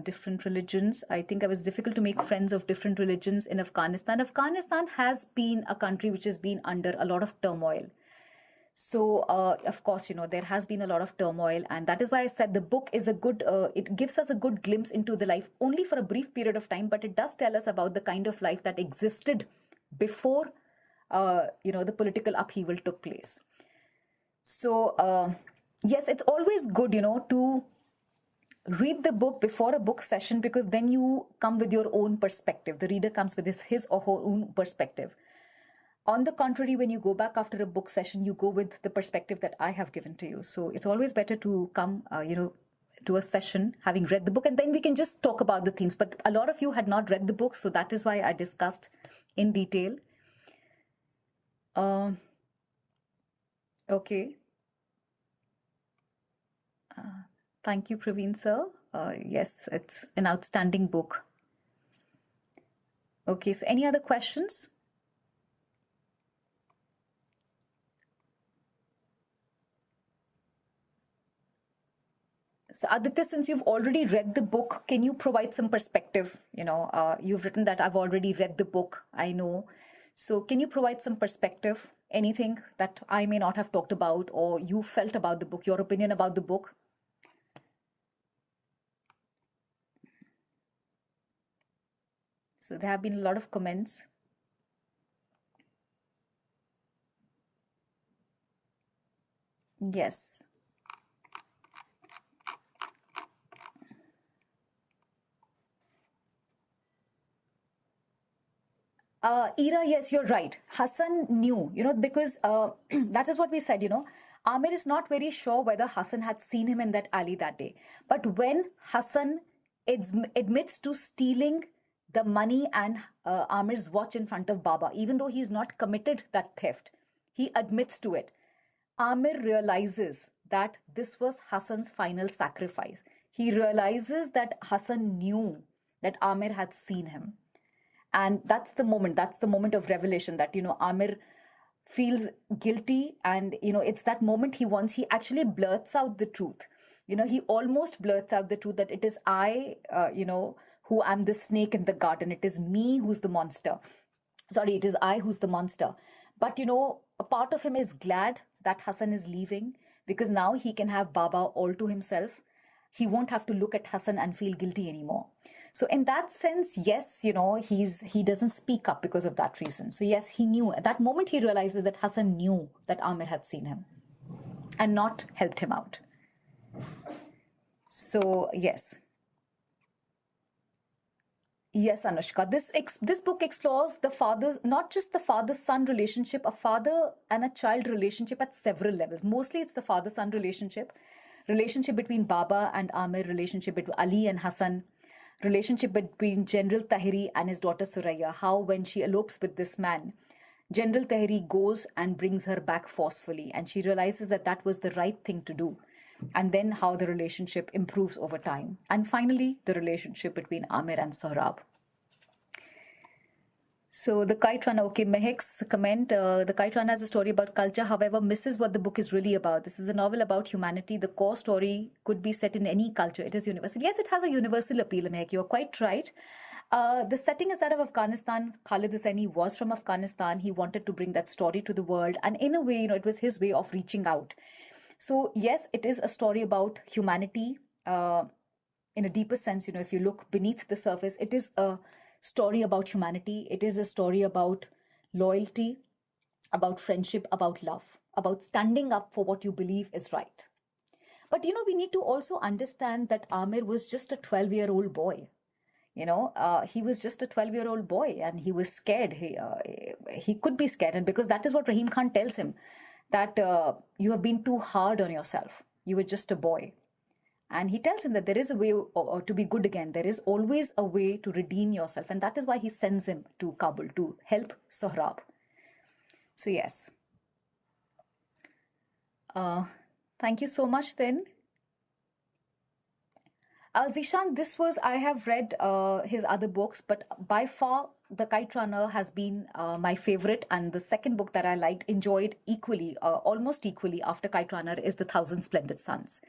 Different religions. I think it was difficult to make friends of different religions in Afghanistan. Afghanistan has been a country which has been under a lot of turmoil. So, of course, there has been a lot of turmoil, and that is why I said the book is a good, it gives us a good glimpse into the life only for a brief period of time, but it does tell us about the kind of life that existed before, the political upheaval took place. So, yes, it's always good, to read the book before a book session, because then you come with your own perspective. The reader comes with his or her own perspective. On the contrary, when you go back after a book session, you go with the perspective that I have given to you. So it's always better to come, to a session having read the book, and then we can just talk about the themes. But a lot of you had not read the book, so that is why I discussed in detail. Okay. Thank you, Praveen sir. Yes, it's an outstanding book. Okay, so any other questions? So Aditya, since you've already read the book, can you provide some perspective? You've written that I've already read the book, I know. So can you provide some perspective? Anything that I may not have talked about or you felt about the book, your opinion about the book? So there have been a lot of comments. Yes. Ira, yes, you're right. Hassan knew, because that is what we said, Amir is not very sure whether Hassan had seen him in that alley that day. But when Hassan admits to stealing the money and Amir's watch in front of Baba, even though he's not committed that theft, he admits to it. Amir realizes that this was Hassan's final sacrifice. He realizes that Hassan knew that Amir had seen him. And that's the moment of revelation that, Amir feels guilty. And, it's that moment he actually blurts out the truth. He almost blurts out the truth that it is I, who am the snake in the garden. It is me who's the monster. Sorry, it is I who's the monster. But, a part of him is glad that Hassan is leaving because now he can have Baba all to himself. He won't have to look at Hassan and feel guilty anymore. So in that sense, yes, he doesn't speak up because of that reason. So yes, he knew. At that moment, he realizes that Hassan knew that Amir had seen him and not helped him out. So yes. Yes, Anushka. This book explores the father's, not just the father-son relationship, a father and a child relationship at several levels. Mostly it's the father-son relationship between Baba and Amir, relationship between Ali and Hassan, relationship between General Tahiri and his daughter Suraya, how when she elopes with this man, General Tahiri goes and brings her back forcefully, and she realizes that that was the right thing to do. And then how the relationship improves over time. And finally, the relationship between Amir and Sohrab. So the Kite Runner, okay, Mehek's comment, the Kite Runner has a story about culture, however, misses what the book is really about. This is a novel about humanity. The core story could be set in any culture. It is universal. Yes, it has a universal appeal, Mehek. You're quite right. The setting is that of Afghanistan. Khaled Hosseini was from Afghanistan. He wanted to bring that story to the world. And in a way, it was his way of reaching out. So yes, it is a story about humanity in a deeper sense. If you look beneath the surface, it is a story about humanity. It is a story about loyalty, about friendship, about love, about standing up for what you believe is right. But we need to also understand that Amir was just a 12-year-old boy. He was just a 12-year-old boy, and he was scared. He could be scared, and because that is what Rahim Khan tells him, that you have been too hard on yourself. You were just a boy. And he tells him that there is a way to be good again. There is always a way to redeem yourself. And that is why he sends him to Kabul to help Sohrab. So yes. Thank you so much then. Zishan, I have read his other books, but by far The Kite Runner has been my favorite, and the second book that I enjoyed equally, almost equally after Kite Runner is The Thousand Splendid Suns.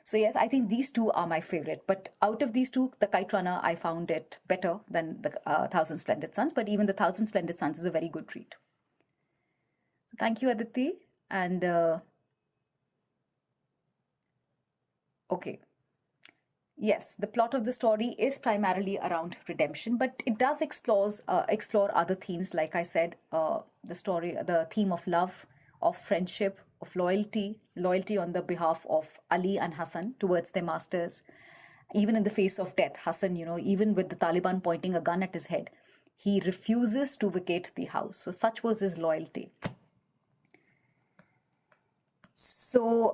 So yes, I think these two are my favorite, but out of these two, The Kite Runner, I found it better than The Thousand Splendid Suns, but even The Thousand Splendid Suns is a very good read. So thank you, Aditi, and okay. Yes, the plot of the story is primarily around redemption, but it does explore other themes. Like I said, the theme of love, of friendship, of loyalty on the behalf of Ali and Hassan towards their masters. Even in the face of death, Hassan, even with the Taliban pointing a gun at his head, he refuses to vacate the house. So such was his loyalty. So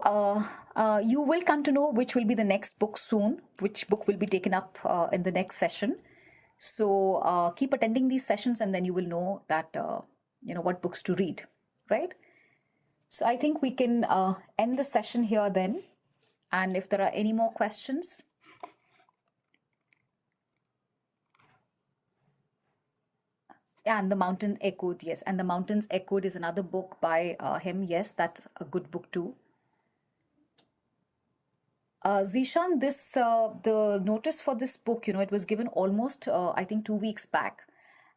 you will come to know which will be the next book soon, which book will be taken up in the next session. So keep attending these sessions, and then you will know that, what books to read, right? So I think we can end the session here then. And if there are any more questions. And The Mountain Echoed, yes. And The Mountains Echoed is another book by him. Yes, that's a good book too. Zishan, the notice for this book, it was given almost, I think, 2 weeks back.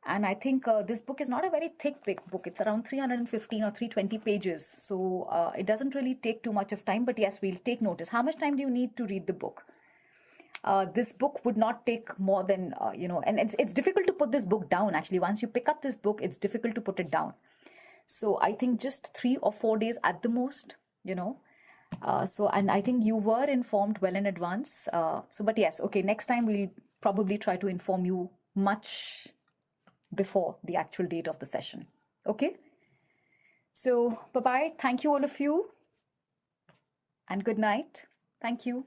And I think this book is not a very thick book. It's around 315 or 320 pages. So it doesn't really take too much of time. But yes, we'll take notice. How much time do you need to read the book? This book would not take more than, and it's difficult to put this book down, actually. Once you pick up this book, it's difficult to put it down. So I think just 3 or 4 days at the most, and I think you were informed well in advance. But yes, okay, next time we'll probably try to inform you much before the actual date of the session. Okay? So, bye-bye. Thank you, all of you. And good night. Thank you.